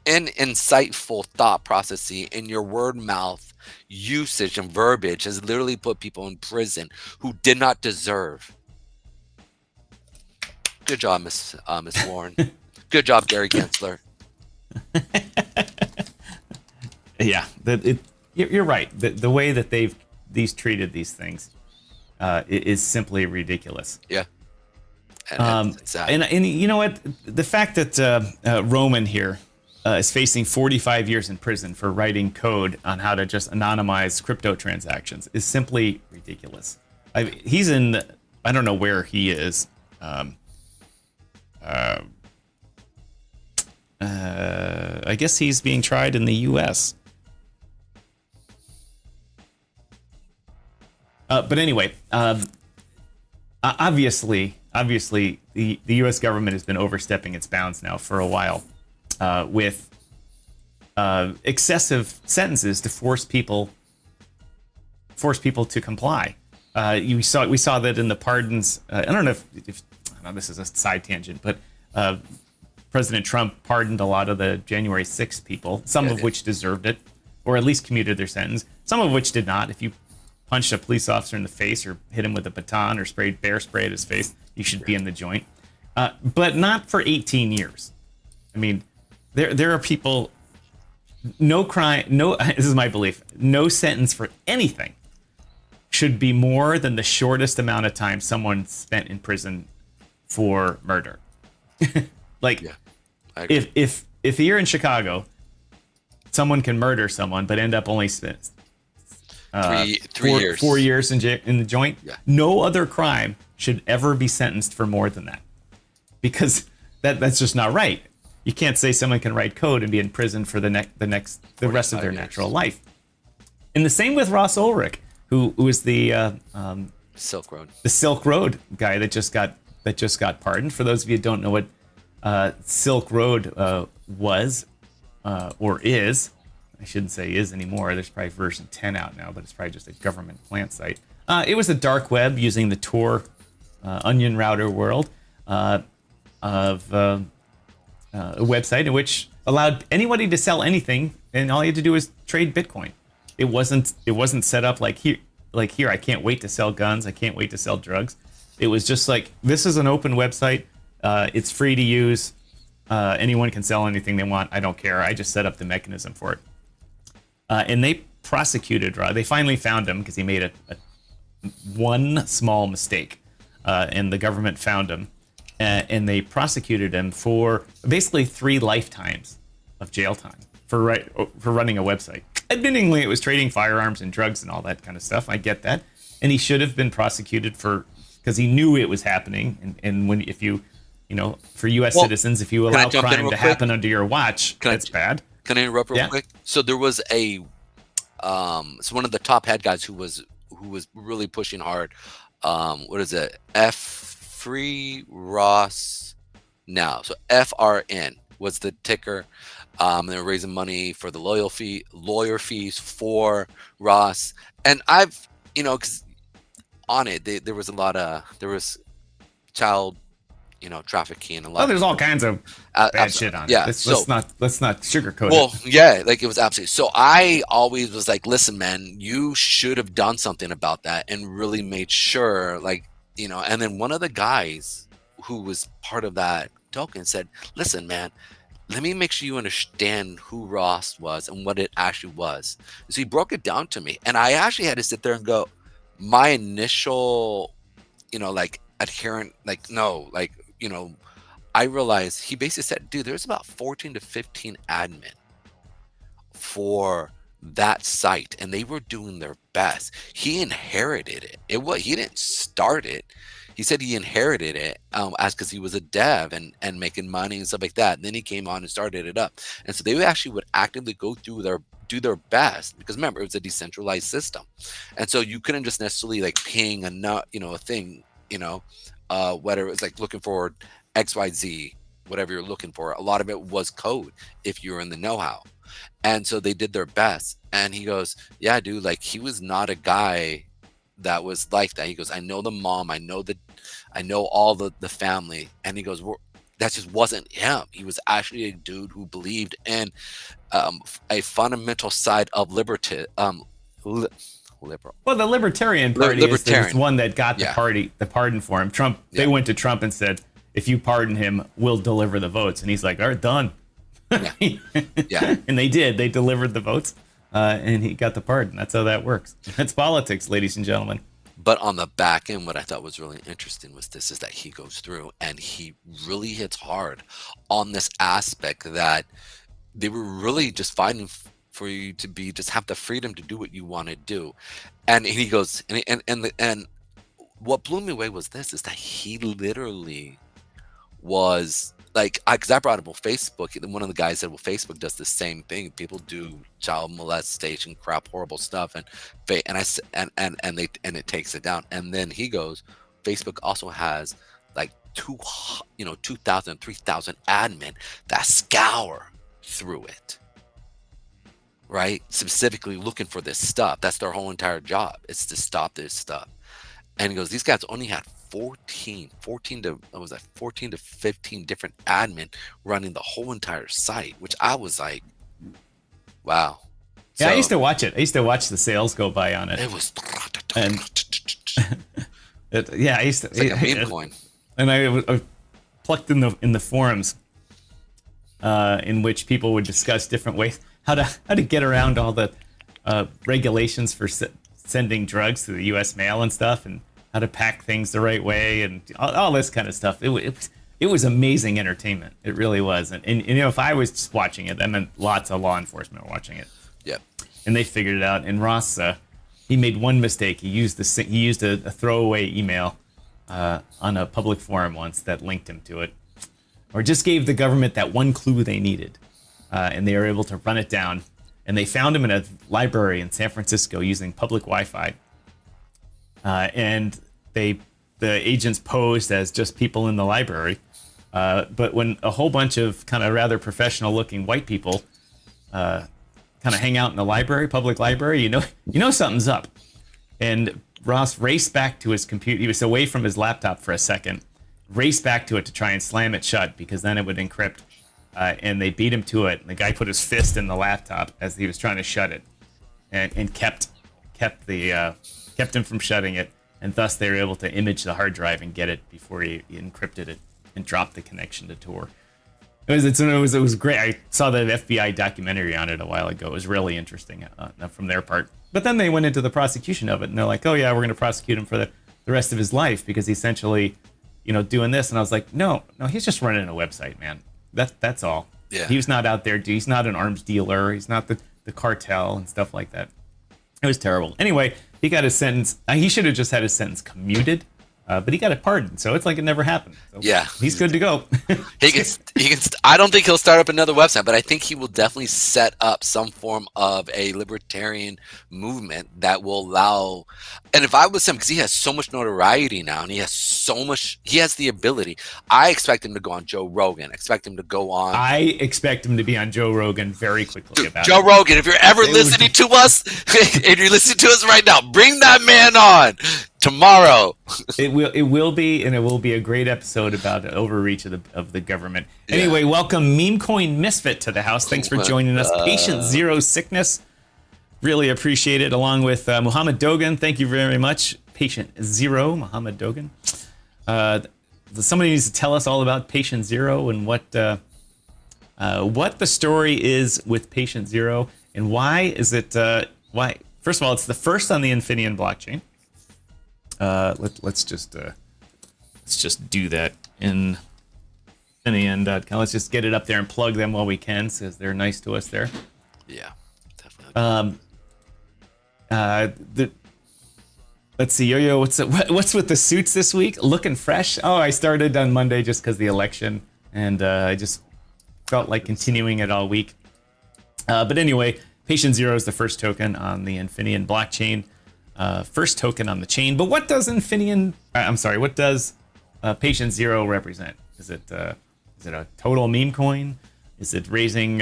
insightful thought processing and your word mouth usage and verbiage has literally put people in prison who did not deserve. Good job, Miss Warren. Good job, Gary Gensler. Yeah, you're right. The way that they've treated these things is simply ridiculous. Yeah. And you know what? The fact that Roman here is facing 45 years in prison for writing code on how to just anonymize crypto transactions is simply ridiculous. He's in, I don't know where he is. I guess he's being tried in the U.S. But anyway, obviously, the U.S. government has been overstepping its bounds now for a while with excessive sentences to force people to comply. We saw that in the pardons. I don't know if I know this is a side tangent, but President Trump pardoned a lot of the January 6th people, some of which deserved it, or at least commuted their sentence, some of which did not. If you punched a police officer in the face or hit him with a baton or sprayed bear spray at his face, you should be in the joint. But not for 18 years. I mean, there are people, no crime, this is my belief, no sentence for anything should be more than the shortest amount of time someone spent in prison for murder. Like, yeah, if you're in Chicago, someone can murder someone but end up only spent 4 years in the joint. Yeah. No other crime should ever be sentenced for more than that, because that's just not right. You can't say someone can write code and be in prison for the rest of their natural life. And the same with Ross Ulrich, who was the Silk Road guy that just got pardoned. For those of you who don't know what Silk Road was or is, I shouldn't say is anymore. There's probably version 10 out now, but it's probably just a government plant site. It was a dark web using the Tor onion router world of a website in which allowed anybody to sell anything, and all you had to do was trade Bitcoin. It wasn't set up like here. I can't wait to sell guns. I can't wait to sell drugs. It was just like, this is an open website. It's free to use. Anyone can sell anything they want. I don't care. I just set up the mechanism for it. And they prosecuted Ra. They finally found him because he made one small mistake, and the government found him, and they prosecuted him for basically 3 lifetimes of jail time for running a website. Admittingly, it was trading firearms and drugs and all that kind of stuff. I get that, and he should have been prosecuted because he knew it was happening. And if you for U.S. citizens, if you allow crime to happen under your watch, that's bad. Can I interrupt real quick? So there was so one of the top head guys who was really pushing hard. What is it? Free Ross now. So FRN was the ticker. They were raising money for the lawyer fees for Ross. And I've, because on it, there was child, trafficking and a lot. There's all kinds of bad shit on it. Yeah. Let's not sugarcoat it. Well, yeah, like it was absolutely. So I always was like, listen, man, you should have done something about that and really made sure, and then one of the guys who was part of that token said, listen, man, let me make sure you understand who Ross was and what it actually was. So he broke it down to me, and I actually had to sit there and go, my initial, adherent, I realized he basically said, dude, there's about 14 to 15 admin for that site, and they were doing their best. He inherited it. He didn't start it. He said he inherited it because he was a dev and making money and stuff like that. And then he came on and started it up. And so they actually would actively go through do their best, because remember, it was a decentralized system. And so you couldn't just necessarily ping a thing, whether it was looking for XYZ, whatever you're looking for. A lot of it was code if you're in the know-how. And so they did their best. And he goes, yeah, dude, he was not a guy that was like that. He goes, I know the mom, I know all the family. And he goes, that just wasn't him. He was actually a dude who believed in a fundamental side of liberal. Well, the Libertarian Party is one that got the pardon for him. Trump, they went to Trump and said, if you pardon him, we'll deliver the votes. And he's like, all right, done. Yeah. And they did. They delivered the votes, and he got the pardon. That's how that works. That's politics, ladies and gentlemen. But on the back end, what I thought was really interesting is that he goes through and he really hits hard on this aspect that they were really just fighting for you to just have the freedom to do what you want to do. And he goes, and what blew me away was that he literally was because I brought up on Facebook, and one of the guys said, well, Facebook does the same thing. People do child molestation, crap, horrible stuff, and it takes it down. And then he goes, Facebook also has 2,000, 3,000 admin that scour through it, right? Specifically looking for this stuff. That's their whole entire job. It's to stop this stuff. And he goes, these guys only had 14 to 15 different admin running the whole entire site, which I was like, wow. Yeah, I used to watch it. I used to watch the sales go by on it. It was, and I used to. It's like a meme coin. And I plucked in the forums in which people would discuss different ways how to get around all the regulations for sending drugs to the U.S. mail and stuff, and how to pack things the right way, and all this kind of stuff. It was amazing entertainment. It really was. And if I was just watching it, that meant lots of law enforcement were watching it. Yep. And they figured it out. And Ross, he made one mistake. He used a throwaway email on a public forum once that linked him to it, or just gave the government that one clue they needed, and they were able to run it down. And they found him in a library in San Francisco using public Wi-Fi. And the agents posed as just people in the library. But when a whole bunch of kind of rather professional-looking white people kind of hang out in the library, public library, you know something's up. And Ross raced back to his computer. He was away from his laptop for a second, raced back to it to try and slam it shut, because then it would encrypt. and they beat him to it. And the guy put his fist in the laptop as he was trying to shut it, and kept him from shutting it. And thus they were able to image the hard drive and get it before he encrypted it and dropped the connection to Tor. It was great. I saw the FBI documentary on it a while ago. It was really interesting from their part. But then they went into the prosecution of it, and they're like, "Oh yeah, we're going to prosecute him for the rest of his life because he's essentially, doing this." And I was like, "No, he's just running a website, man. That's all. Yeah. He's not out there. He's not an arms dealer. He's not the cartel and stuff like that." It was terrible. Anyway, he got his sentence. He should have just had his sentence commuted, but he got a pardon, so it's like it never happened. So yeah, he's good to go. He can. I don't think he'll start up another website, but I think he will definitely set up some form of a libertarian movement that will allow. And if I was him, because he has so much notoriety now, and he has the ability. I expect him to go on Joe Rogan. Expect him to go on. I expect him to be on Joe Rogan very quickly. About Joe Rogan, if you're ever listening to us, if you're listening to us right now, bring that man on tomorrow. It will be, and it will be a great episode about overreach of the government. Yeah. Anyway, welcome Memecoin Misfit to the house. Thanks for joining us. Patient Zero Sickness. Really appreciate it. Along with Muhammad Dogan. Thank you very much. Patient Zero, Muhammad Dogan. Somebody needs to tell us all about Patient Zero and what the story is with Patient Zero and why is it why. First of all, it's the first on the Infineon blockchain. Let's just do that in Infineon.com. Let's just get it up there and plug them while we can, since they're nice to us there. Yeah, definitely. Let's see, Yo-Yo, what's with the suits this week? Looking fresh? Oh, I started on Monday just because the election, and I just felt like continuing it all week. But anyway, Patient Zero is the first token on the Infineon blockchain. First token on the chain. But what does what does Patient Zero represent? Is it a total meme coin? Is it raising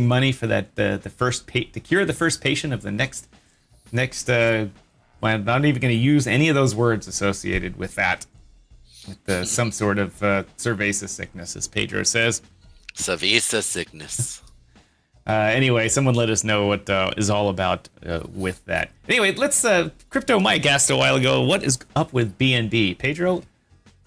money for that the first to cure the first patient of the next? I'm not even going to use any of those words associated with that, with some sort of cerveza sickness, as Pedro says. Cerveza sickness. Anyway, someone let us know what is all about with that. Anyway, let's Crypto Mike asked a while ago, what is up with BNB? Pedro,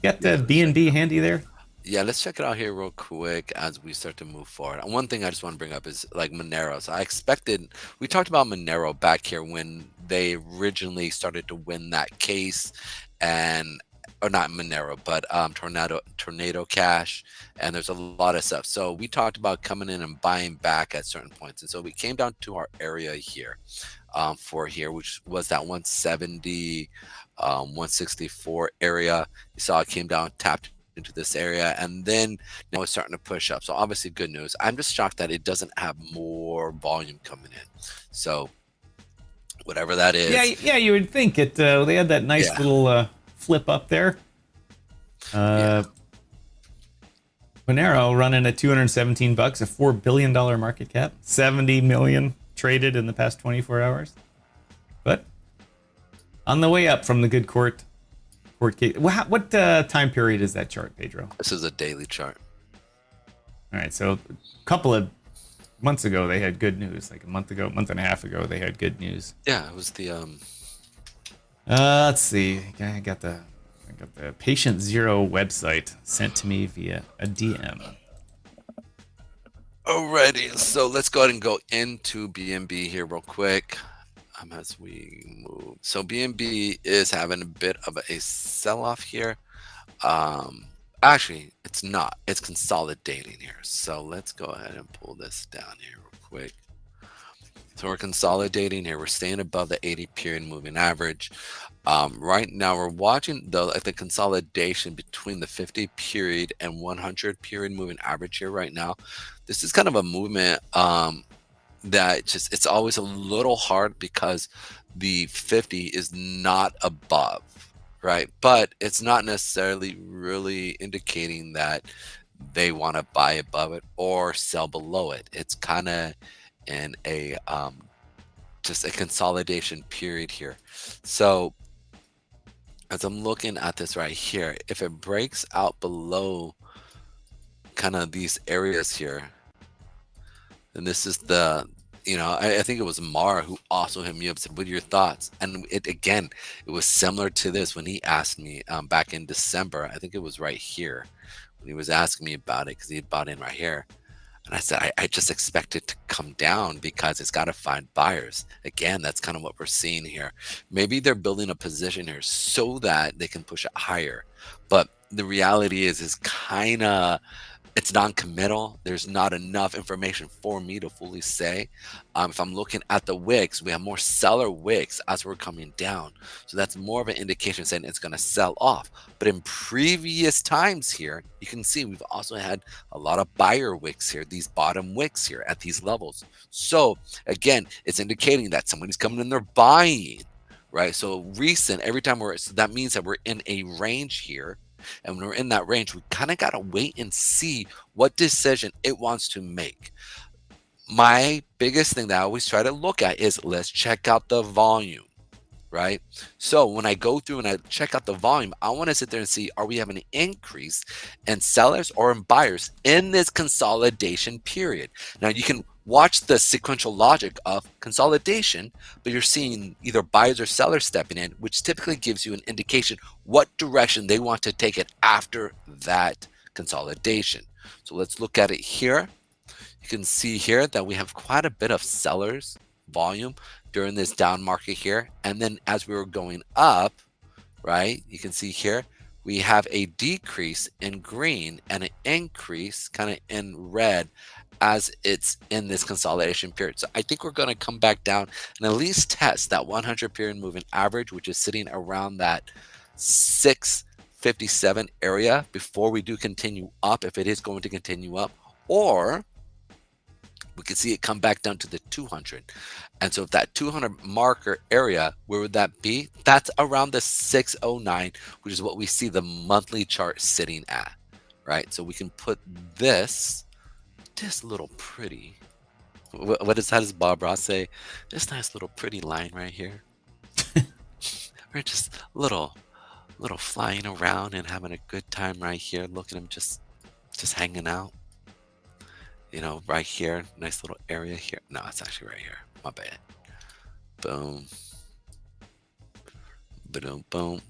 got the BNB handy there? Yeah, let's check it out here real quick as we start to move forward. And one thing I just want to bring up is like Monero. So we talked about Monero back here when they originally started to win that case, or not Monero, but Tornado Cash, and there's a lot of stuff. So we talked about coming in and buying back at certain points, and so we came down to our area here, which was that 170, 164 area. You saw it came down, tapped into this area, and then now it's starting to push up. So obviously good news. I'm just shocked that it doesn't have more volume coming in. So whatever that is. Yeah, you would think it. They had that nice little flip up there. Monero running at $217, a $4 billion market cap, 70 million traded in the past 24 hours. But on the way up from the good court case. What time period is that chart, Pedro? This is a daily chart. All right, so a couple of months ago they had good news. Like a month and a half ago, they had good news. Yeah, it was the let's see. I got the Patient Zero website sent to me via a DM. Alrighty, so let's go ahead and go into BNB here real quick as we move. So BNB is having a bit of a sell-off here. Actually, it's not. It's consolidating here. So let's go ahead and pull this down here real quick. So we're consolidating here. We're staying above the 80 period moving average. Right now, we're watching the consolidation between the 50 period and 100 period moving average here right now. This is kind of a movement that it's always a little hard because the 50 is not above, right? But it's not necessarily really indicating that they want to buy above it or sell below it. It's kind of in a just a consolidation period here. So as I'm looking at this right here, if it breaks out below kind of these areas here, and this is the, I think it was Mar who also hit me up, said, what are your thoughts? And it was similar to this when he asked me back in December. I think it was right here when he was asking me about it, because he had bought in right here. And I said, I just expect it to come down because it's got to find buyers. Again, that's kind of what we're seeing here. Maybe they're building a position here so that they can push it higher. But the reality is kind of, it's non-committal. There's not enough information for me to fully say. If I'm looking at the wicks, we have more seller wicks as we're coming down. So that's more of an indication saying it's going to sell off. But in previous times here, you can see we've also had a lot of buyer wicks here, these bottom wicks here at these levels. So again, it's indicating that somebody's coming in, they're buying, right? So recent, every time so that means that we're in a range here. And when we're in that range, we kind of got to wait and see what decision it wants to make. My biggest thing that I always try to look at is, let's check out the volume, right? So when I go through and I check out the volume, I want to sit there and see, are we having an increase in sellers or in buyers in this consolidation period? Now you can watch the sequential logic of consolidation, but you're seeing either buyers or sellers stepping in, which typically gives you an indication what direction they want to take it after that consolidation. So let's look at it here. You can see here that we have quite a bit of sellers volume during this down market here. And then as we were going up, right, you can see here, we have a decrease in green and an increase kind of in red as it's in this consolidation period. So I think we're going to come back down and at least test that 100 period moving average, which is sitting around that 657 area before we do continue up, if it is going to continue up, or we can see it come back down to the 200. And so if that 200 marker area, where would that be? That's around the 609, which is what we see the monthly chart sitting at, right? So we can put this little pretty, how does Bob Ross say? This nice little pretty line right here. We're just little flying around and having a good time right here. Look at him just hanging out. Right here, nice little area here. No, it's actually right here. My bad. Boom. Boom. Boom.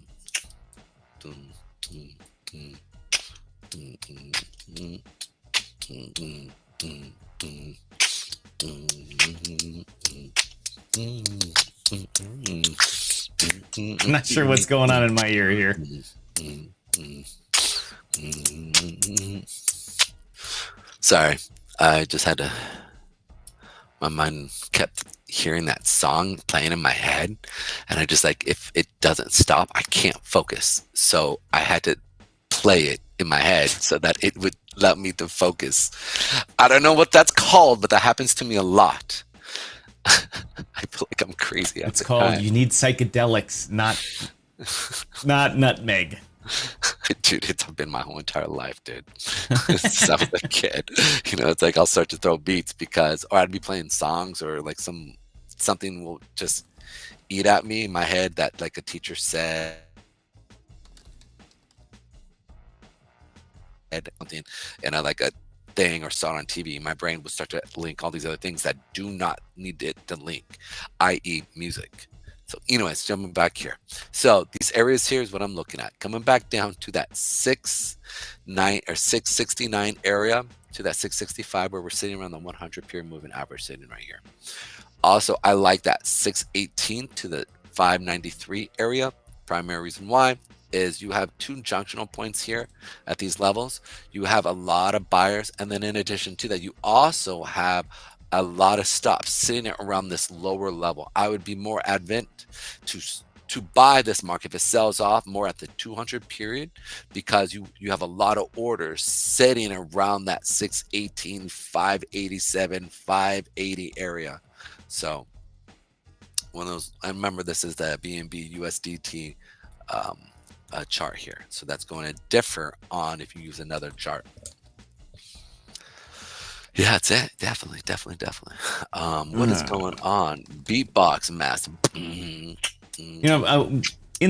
Boom. I'm not sure what's going on in my ear here. Sorry, I just had to, my mind kept hearing that song playing in my head, and I just if it doesn't stop, I can't focus. So I had to play it in my head so that it would allow me to focus. I don't know what that's called, but that happens to me a lot. I feel like I'm crazy. It's called, you need psychedelics, not nutmeg. Dude, it's been my whole entire life, dude. Since I was a kid, it's like I'll start to throw beats or I'd be playing songs, or something will just eat at me in my head that a teacher said something, and I a thing or saw it on TV. My brain would start to link all these other things that do not need it to link, i.e. music. So anyways, jumping back here. So these areas here is what I'm looking at. Coming back down to that 669 area to that 665, where we're sitting around the 100 period moving average sitting right here. Also, I like that 618 to the 593 area. Primary reason why is you have two junctional points here at these levels. You have a lot of buyers. And then in addition to that, you also have a lot of stops sitting around this lower level. I would be more advent to buy this market if it sells off more at the 200 period, because you have a lot of orders sitting around that 618, 587, 580 area. So one of those, I remember this is the BNB USDT chart here. So that's going to differ on if you use another chart. Yeah, that's it. Definitely. What is going on? Beatbox master. In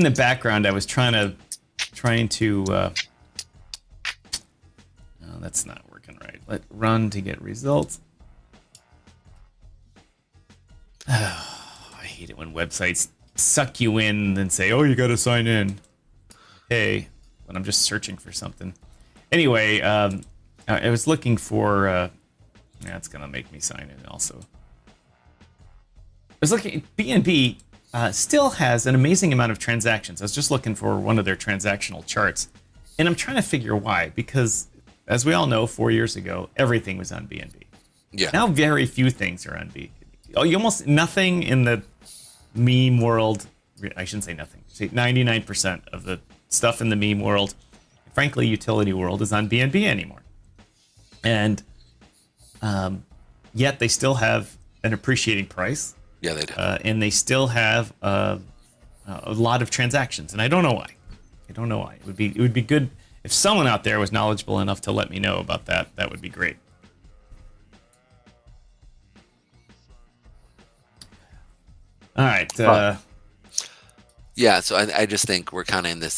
the background, I was trying to. No, that's not working right. Let run to get results. Oh, I hate it when websites suck you in and say, "Oh, you got to sign in." Hey, when I'm just searching for something. Anyway, I was looking for. Yeah, it's gonna make me sign in also. I was looking. BNB still has an amazing amount of transactions. I was just looking for one of their transactional charts, and I'm trying to figure why. Because, as we all know, 4 years ago, everything was on BNB. Yeah. Now, very few things are on BNB. Almost nothing in the meme world. I shouldn't say nothing. Say 99% of the stuff in the meme world, frankly, utility world, is on BNB anymore. And yet they still have an appreciating price. Yeah, they do. And they still have a lot of transactions, and I don't know why. I don't know why. It would be good if someone out there was knowledgeable enough to let me know about that. That would be great. All right. Yeah, so I just think we're kind of in this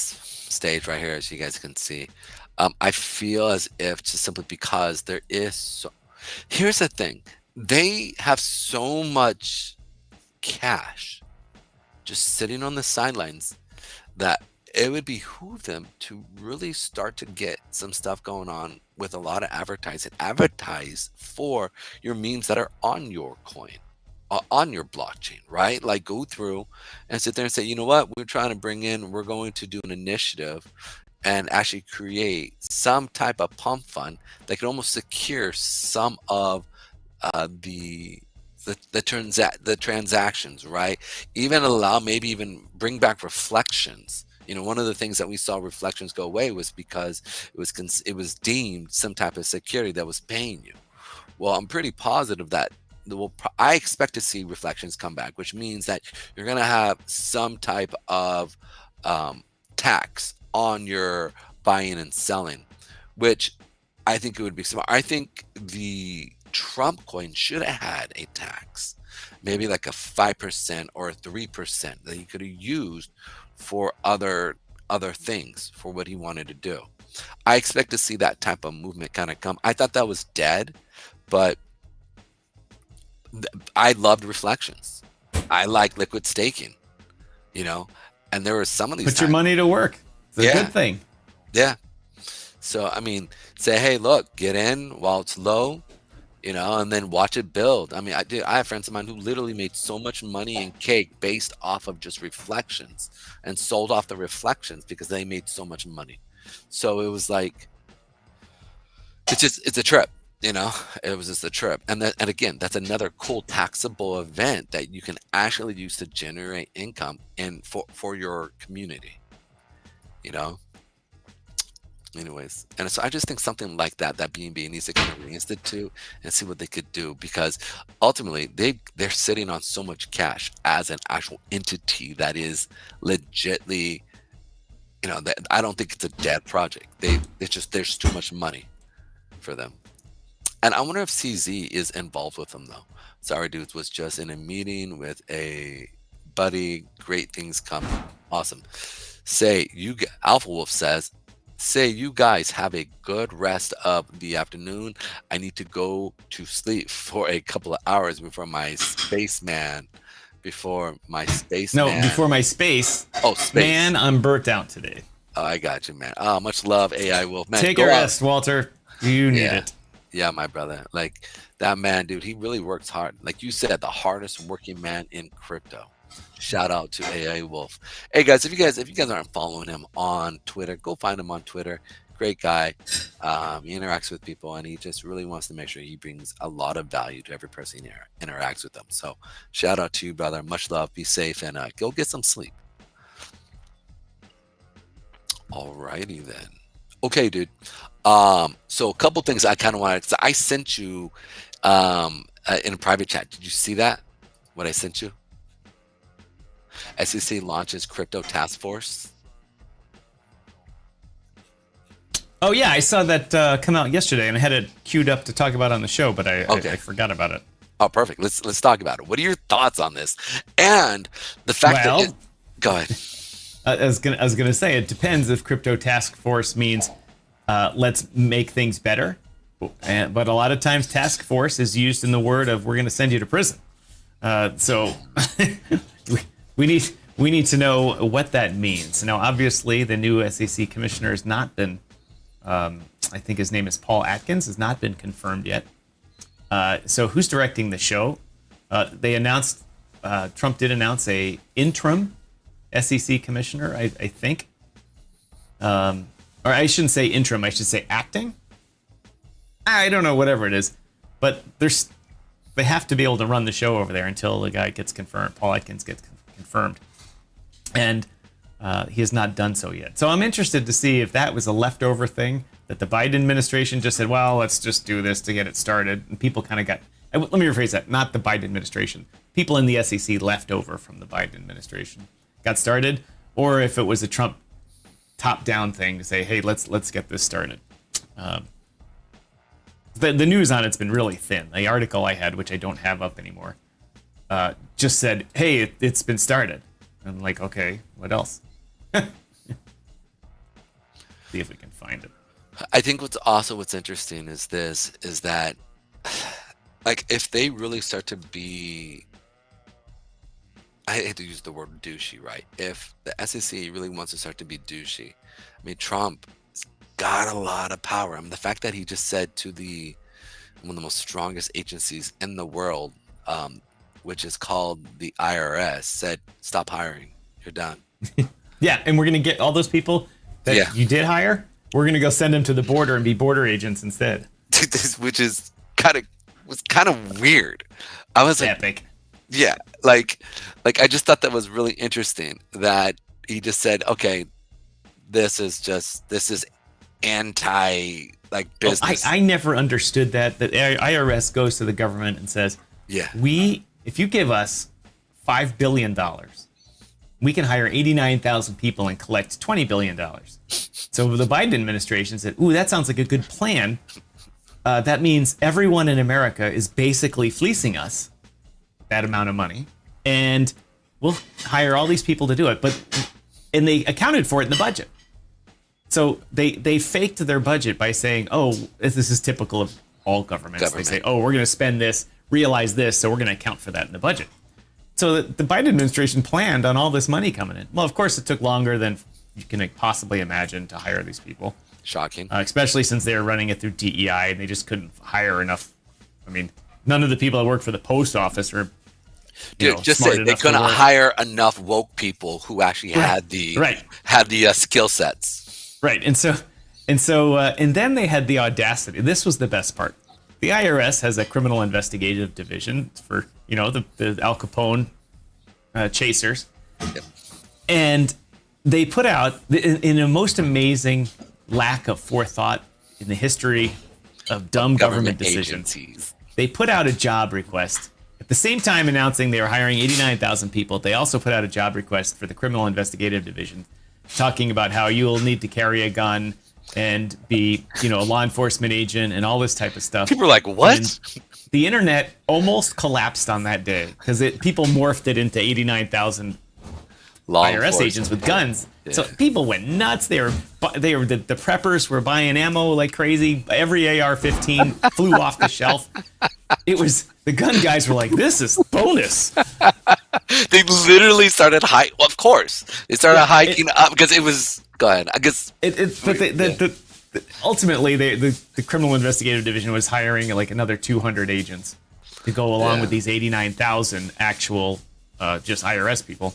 stage right here, as you guys can see. I feel as if just simply because there is so... Here's the thing. They have so much cash just sitting on the sidelines that it would behoove them to really start to get some stuff going on with a lot of advertising. Advertise for your memes that are on your coin, on your blockchain, right? Like, go through and sit there and say, you know what, we're going to do an initiative and actually create some type of pump fund that could almost secure some of the transactions, right? Even maybe even bring back reflections. You know, one of the things that we saw reflections go away was because it was deemed some type of security that was paying you. Well, I'm pretty positive that I expect to see reflections come back, which means that you're going to have some type of tax on your buying and selling, which I think it would be smart. I think the Trump coin should have had a tax, maybe like a 5% or a 3% that he could have used for other things for what he wanted to do. I expect to see that type of movement kind of come. I thought that was dead, but I loved reflections. I like liquid staking, you know, and there were some of these. Put your money to work. It's a good thing. Yeah. So, I mean, say, hey, look, get in while it's low, you know, and then watch it build. I mean, I have friends of mine who literally made so much money in cake based off of just reflections and sold off the reflections because they made so much money. So it was like, it's a trip, you know, it was just a trip. And again, that's another cool taxable event that you can actually use to generate income for your community, you know. Anyways, and so I just think something like that BNB needs to kind of reinstitute and see what they could do, because ultimately they're sitting on so much cash as an actual entity that is legitly, you know, that I don't think it's a dead project. There's too much money for them. And I wonder if CZ is involved with them though. Sorry Dudes was just in a meeting with a buddy. Great things coming. Awesome. Alpha Wolf says, say you guys have a good rest of the afternoon. I need to go to sleep for a couple of hours before my space. Before my space. Oh, space. Man, I'm burnt out today. Oh, I got you, man. Oh, much love, AI Wolf. Man, take a rest, Walter. You need it. Yeah, my brother. Like, that man, dude, he really works hard. Like you said, the hardest working man in crypto. Shout out to AI Wolf. Hey guys, if you guys aren't following him on Twitter, go find him on Twitter. Great guy. He interacts with people, and he just really wants to make sure he brings a lot of value to every person he interacts with them. So shout out to you, brother. Much love. Be safe, and go get some sleep. Alrighty then. Okay, dude. So a couple things I kind of wanted. So I sent you in a private chat. Did you see that? What I sent you? SEC launches crypto task force. Oh yeah, I saw that come out yesterday, and I had it queued up to talk about on the show, but I forgot about it. Oh, perfect. Let's talk about it. What are your thoughts on this? And the fact that go ahead. I was gonna say it depends if crypto task force means let's make things better. But a lot of times task force is used in the word of we're going to send you to prison. So we need to know what that means. Now, obviously, the new SEC commissioner has not been, I think his name is Paul Atkins, has not been confirmed yet. So who's directing the show? They announced, Trump did announce a interim SEC commissioner, I think. Or I shouldn't say interim, I should say acting. I don't know, whatever it is. But they have to be able to run the show over there until the guy gets confirmed, Paul Atkins gets confirmed. And he has not done so yet. So I'm interested to see if that was a leftover thing that the Biden administration just said, well, let's just do this to get it started. And people kind of got, let me rephrase that, not the Biden administration. People in the SEC left over from the Biden administration got started, or if it was a Trump top-down thing to say, hey, let's get this started. The news on it's been really thin. The article I had, which I don't have up anymore, just said, hey, it's been started. I'm like, okay, what else? See if we can find it. I think what's interesting is that like if they really start to be, I hate to use the word douchey, right? If the SEC really wants to start to be douchey, I mean, Trump got a lot of power. I mean, the fact that he just said to one of the most strongest agencies in the world, which is called the IRS, said, stop hiring, you're done. Yeah, and we're going to get all those people that you did hire, we're going to go send them to the border and be border agents instead. Which is kind of weird. I was like, epic. Yeah, like I just thought that was really interesting that he just said, okay, this is anti business. I never understood that IRS goes to the government and says, yeah, if you give us $5 billion, we can hire 89,000 people and collect $20 billion. So the Biden administration said, ooh, that sounds like a good plan. That means everyone in America is basically fleecing us that amount of money, and we'll hire all these people to do it. And they accounted for it in the budget. So they faked their budget by saying, oh, this is typical of all governments. They say, oh, we're going to spend this, realize this, so we're going to account for that in the budget. So the Biden administration planned on all this money coming in. Well, of course, it took longer than you can possibly imagine to hire these people. Shocking. Especially since they were running it through DEI and they just couldn't hire enough. I mean, none of the people that work for the post office were just say they couldn't hire enough woke people who actually had the skill sets. Right. And then they had the audacity. This was the best part. The IRS has a criminal investigative division for, the Al Capone chasers. Yep. And they put out, in a most amazing lack of forethought in the history of dumb government decisions, agencies. They put out a job request. At the same time announcing they were hiring 89,000 people, they also put out a job request for the criminal investigative division, talking about how you will need to carry a gun and be, a law enforcement agent and all this type of stuff. People are like, what? And the internet almost collapsed on that day because people morphed it into 89,000 IRS agents with guns. Yeah. So people went nuts. The preppers were buying ammo like crazy. Every AR-15 flew off the shelf. The gun guys were like, this is bonus. They literally started hiking. Well, of course, they started hiking up because it was. Go ahead. I guess. Ultimately, the criminal investigative division was hiring like another 200 agents to go along with these 89,000 actual just IRS people.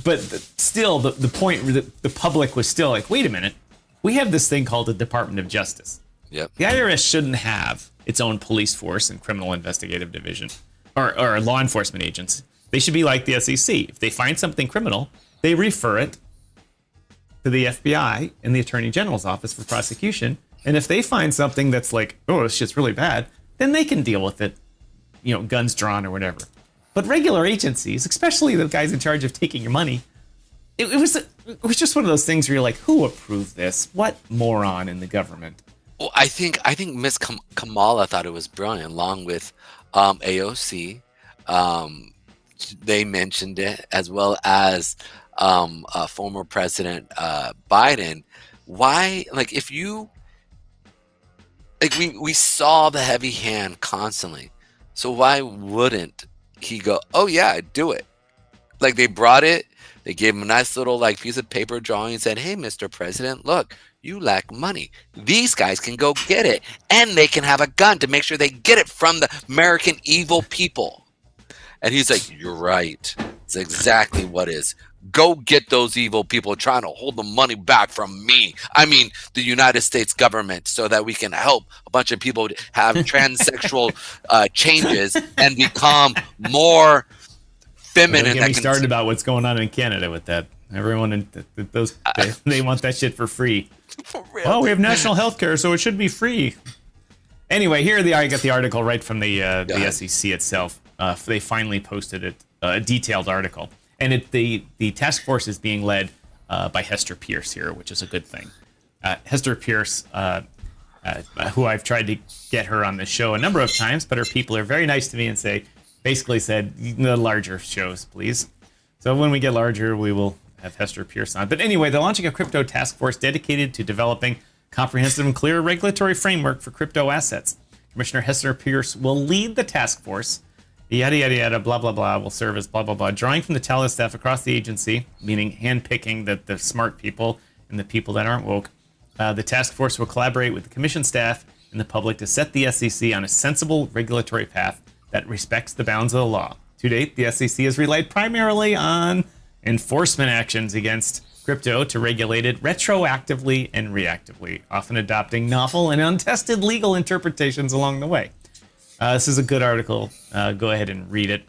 But still, the point, the public was still like, wait a minute, we have this thing called the Department of Justice. Yep. The IRS shouldn't have its own police force and criminal investigative division or law enforcement agents. They should be like the SEC. If they find something criminal, they refer it to the FBI and the Attorney General's office for prosecution. And if they find something that's like, oh, this shit's really bad, then they can deal with it, guns drawn or whatever. But regular agencies, especially the guys in charge of taking your money, it was just one of those things where you're like, who approved this? What moron in the government? Well, I think Miss Kamala thought it was brilliant, along with AOC. They mentioned it, as well as former President Biden, why, like, if you, like, we saw the heavy hand constantly, so why wouldn't he go, oh yeah, do it? Like, they brought it, they gave him a nice little like piece of paper drawing and said, hey, Mr. President, look, you lack money. These guys can go get it, and they can have a gun to make sure they get it from the American evil people. And he's like, you're right. It's exactly what is. Go get those evil people trying to hold the money back from me. I mean, the United States government, so that we can help a bunch of people have transsexual changes and become more feminine. Don't get me started about what's going on in Canada with that. Everyone in those they want that shit for free. For real. Oh, we have national health care, so it should be free. Anyway, I got the article right from the SEC itself. They finally posted it, a detailed article. And the task force is being led by Hester Peirce here, which is a good thing. Hester Peirce, who I've tried to get her on the show a number of times, but her people are very nice to me and basically said, the larger shows, please. So when we get larger, we will have Hester Peirce on. But anyway, they're launching a crypto task force dedicated to developing comprehensive and clear regulatory framework for crypto assets. Commissioner Hester Peirce will lead the task force. Yada, yada, yada, blah, blah, blah, will serve as blah, blah, blah. Drawing from the talent staff across the agency, meaning handpicking the smart people and the people that aren't woke. The task force will collaborate with the commission staff and the public to set the SEC on a sensible regulatory path that respects the bounds of the law. To date, the SEC has relied primarily on enforcement actions against crypto to regulate it retroactively and reactively, often adopting novel and untested legal interpretations along the way. This is a good article. Go ahead and read it.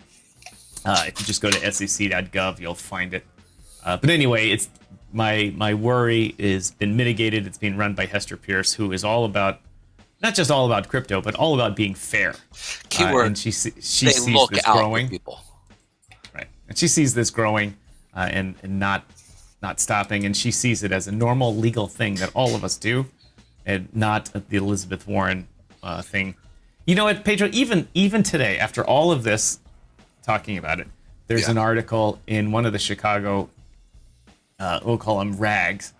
If you just go to sec.gov, you'll find it. But anyway, it's my worry has been mitigated. It's being run by Hester Peirce, who is all about, not just all about crypto, but all about being fair. Keyword. And she sees this growing. People. Right. And she sees this growing and not stopping. And she sees it as a normal legal thing that all of us do, and not the Elizabeth Warren thing. You know what, Pedro, even today, after all of this, talking about it, there's an article in one of the Chicago, we'll call them rags,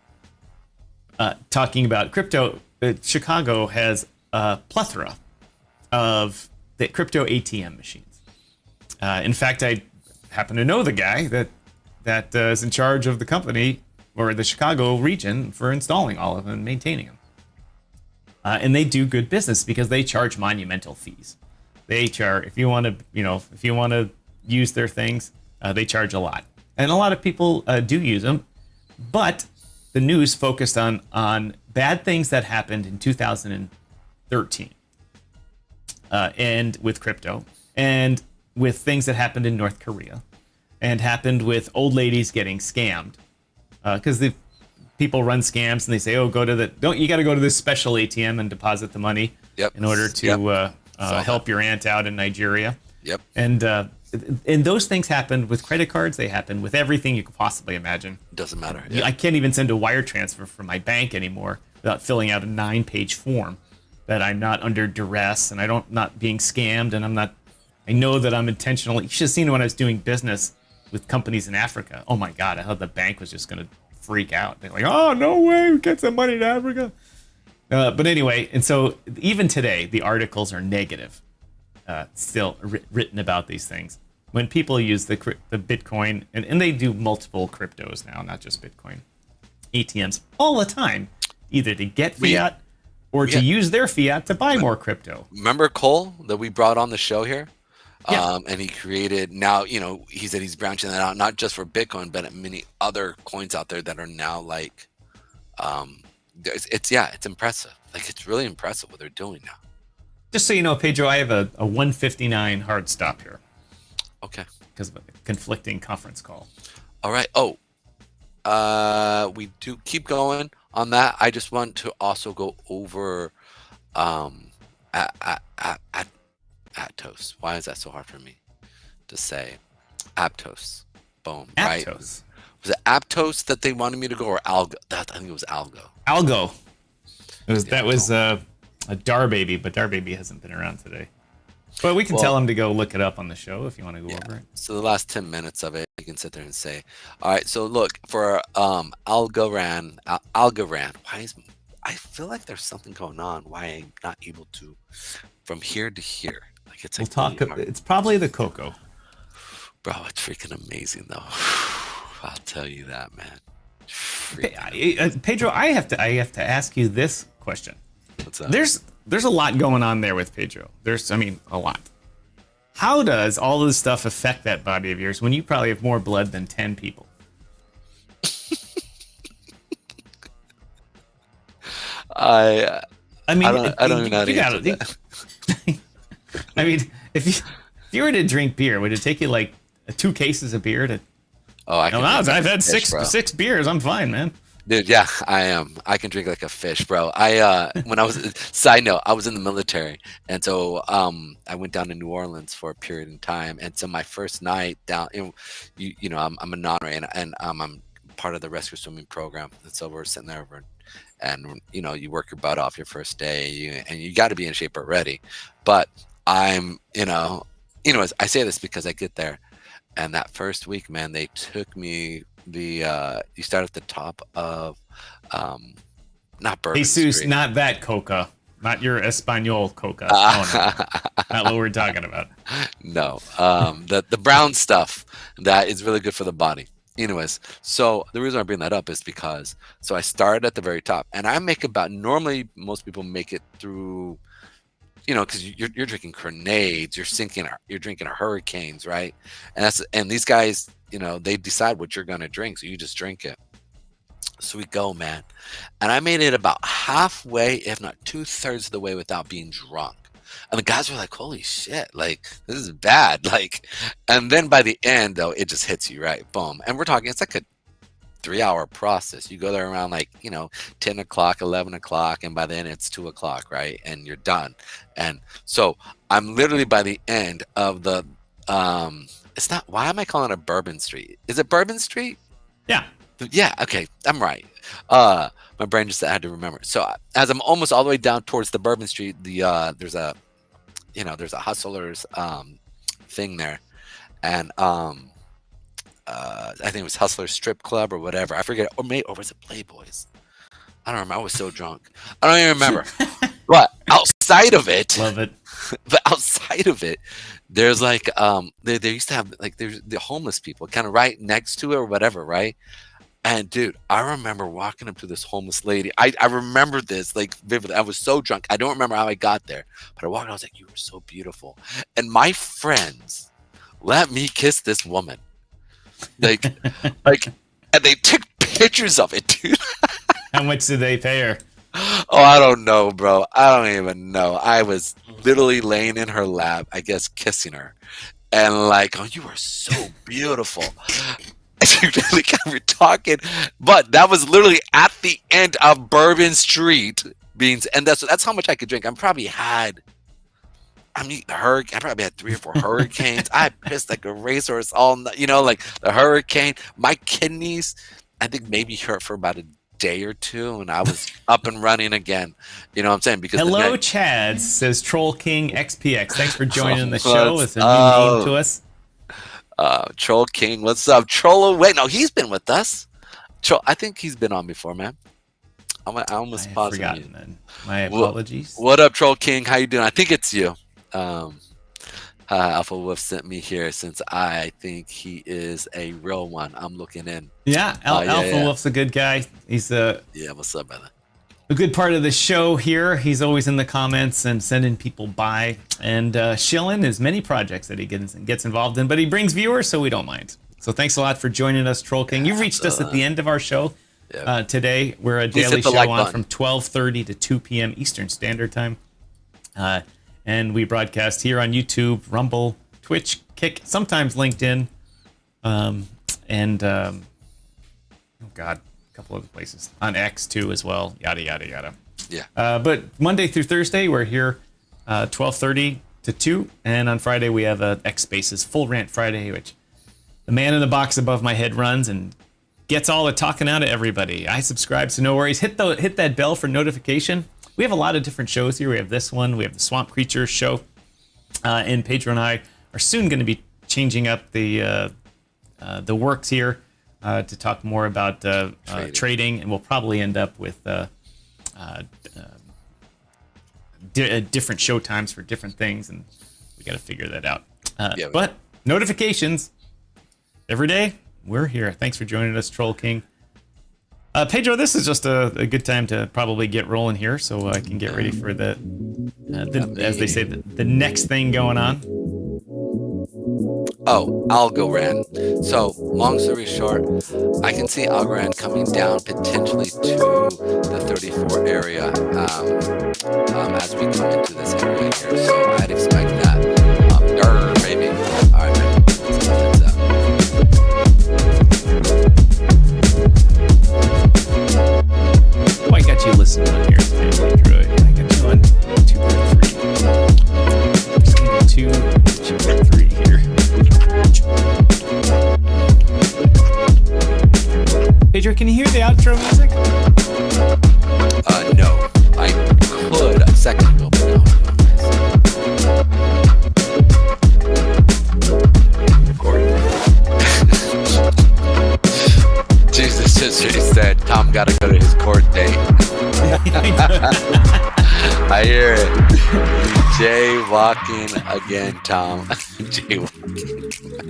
talking about crypto. Chicago has a plethora of the crypto ATM machines. In fact, I happen to know the guy that is in charge of the company or the Chicago region for installing all of them and maintaining them. And they do good business because they charge monumental fees. They charge, if you want to use their things, they charge a lot. And a lot of people do use them, but the news focused on bad things that happened in 2013 and with crypto, and with things that happened in North Korea, and happened with old ladies getting scammed because the people run scams and they say, "Oh, you got to go to this special ATM and deposit the money in order to help your aunt out in Nigeria." Yep. And those things happened with credit cards. They happened with everything you could possibly imagine. Doesn't matter. I can't even send a wire transfer from my bank anymore without filling out a 9-page form that I'm not under duress and not being scammed, and I know that I'm intentionally. You should have seen when I was doing business with companies in Africa. Oh my God, I thought the bank was just going to freak out. They're like, "Oh, no way, we get some money to Africa." But anyway, and so even today, the articles are negative, still written about these things. When people use the Bitcoin, and they do multiple cryptos now, not just Bitcoin, ATMs all the time, either to get fiat or to use their fiat to buy more crypto. Remember Cole that we brought on the show here? Yeah. And he created, now, he said he's branching that out, not just for Bitcoin, but many other coins out there that are now like, it's impressive. Like, it's really impressive what they're doing now. Just so you know, Pedro, I have a 1:59 hard stop here. Okay. Because of a conflicting conference call. All right. We do keep going on that. I just want to also go over Aptos. Why is that so hard for me to say? Aptos. Boom. Aptos. Right? Was it Aptos that they wanted me to go, or Algo? I think it was Algo. That was a Dar Baby, but Dar Baby hasn't been around today. But we can Well, tell him to go look it up on the show if you want to go over it. So the last 10 minutes of it, you can sit there and say, all right, so look for Algorand. I feel like there's something going on. Why I'm not able to from here to here. Like it's We'll like talk. really hard. It's probably the cocoa. Bro, it's freaking amazing though. I'll tell you that, man. Pedro, I have to ask you this question. What's up? There's a lot going on there with Pedro. A lot. How does all this stuff affect that body of yours when you probably have more blood than 10 people? I don't even know how to answer that. I mean, if you were to drink beer, would it take you like 2 cases of beer to? Oh, I've had fish, six beers. I'm fine, man. Dude, yeah, I am. I can drink like a fish, bro. When I was side note, I was in the military, and so I went down to New Orleans for a period of time, and so my first night down, I'm a non-ray, and I'm part of the rescue swimming program, and so we're sitting there, and you work your butt off your first day, and you got to be in shape already, but I'm, I say this because I get there, and that first week, man, they took me. You start at the top of not Bourbon Jesus, Street. not that coca, not your Espanol coca. No. Not what we're talking about. No, the brown stuff that is really good for the body. Anyways, so the reason I bring that up is because I started at the very top, and I make normally most people make it through, because you're drinking grenades, you're drinking hurricanes, right? And these guys, they decide what you're gonna drink, so you just drink it. So we go, man, and I made it about halfway, if not 2/3 of the way, without being drunk. And the guys were like, "Holy shit! Like this is bad!" Like, and then by the end, though, it just hits you right, boom. And we're talking, it's like a 3-hour process. You go there around 10 o'clock, 11 o'clock, and by then it's 2 o'clock, right? And you're done. And so I'm literally by the end of the it's not, why am I calling it Bourbon Street? Is it Bourbon Street? Yeah. Yeah, okay, I'm right. My brain just had to remember. So as I'm almost all the way down towards the Bourbon Street, there's a hustlers thing there, and I think it was Hustler Strip Club or whatever. I forget, or was it Playboys? I don't remember. I was so drunk. I don't even remember. But outside of it, love it. But outside of it, there's they used to have there's the homeless people kind of right next to it or whatever, right? And dude, I remember walking up to this homeless lady. I remember this vividly. I was so drunk. I don't remember how I got there, but I walked. I was like, "You were so beautiful," and my friends let me kiss this woman. And they took pictures of it, dude. How much did they pay her? Oh, I don't know, bro. I don't even know. I was literally laying in her lap, I guess, kissing her, and oh, you are so beautiful. We're talking, but that was literally at the end of Bourbon Street, and that's how much I could drink. I probably had 3 or 4 hurricanes. I pissed like a racehorse all night, the hurricane. My kidneys, I think, maybe hurt for about a day or two, and I was up and running again. You know what I'm saying? Because Hello, Chad, says Troll King XPX. Thanks for joining the show. It's a new name to us. Troll King, what's up? Troll, wait, no, he's been with us. I think he's been on before, man. I almost paused. Forgotten then. My apologies. What up, Troll King? How you doing? I think it's you. Alpha Wolf sent me here since I think he is a real one. I'm looking in. Yeah, Alpha Wolf's a good guy. He's yeah. What's up, brother? A good part of the show here. He's always in the comments and sending people by and shilling his many projects that he gets involved in, but he brings viewers, so we don't mind. So thanks a lot for joining us, Troll King. You've reached us at the end of our show today. We're a daily show on from 12:30 to 2 p.m. Eastern Standard Time. And we broadcast here on YouTube, Rumble, Twitch, Kick, sometimes LinkedIn, a couple other places on X too as well. Yada yada yada. Yeah. But Monday through Thursday we're here, 12:30 to 2, and on Friday we have a X Spaces Full Rant Friday, which the man in the box above my head runs and gets all the talking out of everybody. I subscribe, so no worries. Hit that bell for notification. We have a lot of different shows here. We have this one. We have the Swamp Creatures show. And Pedro and I are soon going to be changing up the works here to talk more about trading, and we'll probably end up with different show times for different things, and we got to figure that out. But notifications every day. We're here. Thanks for joining us, Troll King. Pedro, this is just a good time to probably get rolling here, so I can get ready for the as they say, the next thing going on. Oh, Algorand. So, long story short, I can see Algorand coming down potentially to the 34 area as we come into this area here. So, I'd expect that. Maybe. All right, man. Oh, I got you listening on here today, Pedro. I got you on 2.3. Just need 2.3 here. Pedro, can you hear the outro music? No. I could a second ago, but no. Jesus just said Tom got to go to his court date. I hear it. Jaywalking again, Tom. Jaywalking.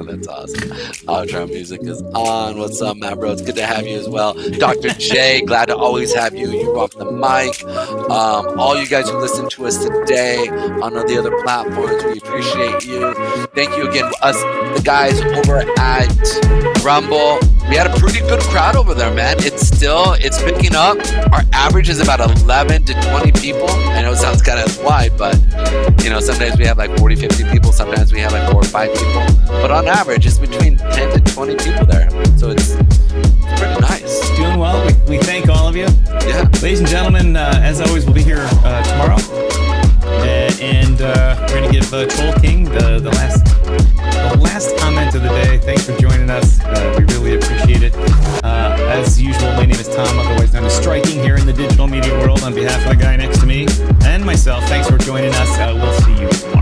That's awesome. Outro music is on. What's up, man, bro? It's good to have you as well. Dr. J, glad to always have you. You rock the mic. All you guys who listen to us today on all the other platforms, we appreciate you. Thank you again, us, the guys over at Rumble. We had a pretty good crowd over there, man. It's picking up. Our average is about 11 to 20 people. I know it sounds kind of wide, but sometimes we have like 40, 50 people. Sometimes we have like 4 or 5 people. But on average, it's between 10 to 20 people there. So it's pretty nice. Doing well. We thank all of you. Yeah. Ladies and gentlemen, as always, we'll be here tomorrow. And we're going to give Troll King the last comment of the day. Thanks for joining us. We really appreciate it. As usual, my name is Tom, otherwise known as Striking, here in the digital media world. On behalf of the guy next to me and myself, thanks for joining us. We'll see you tomorrow.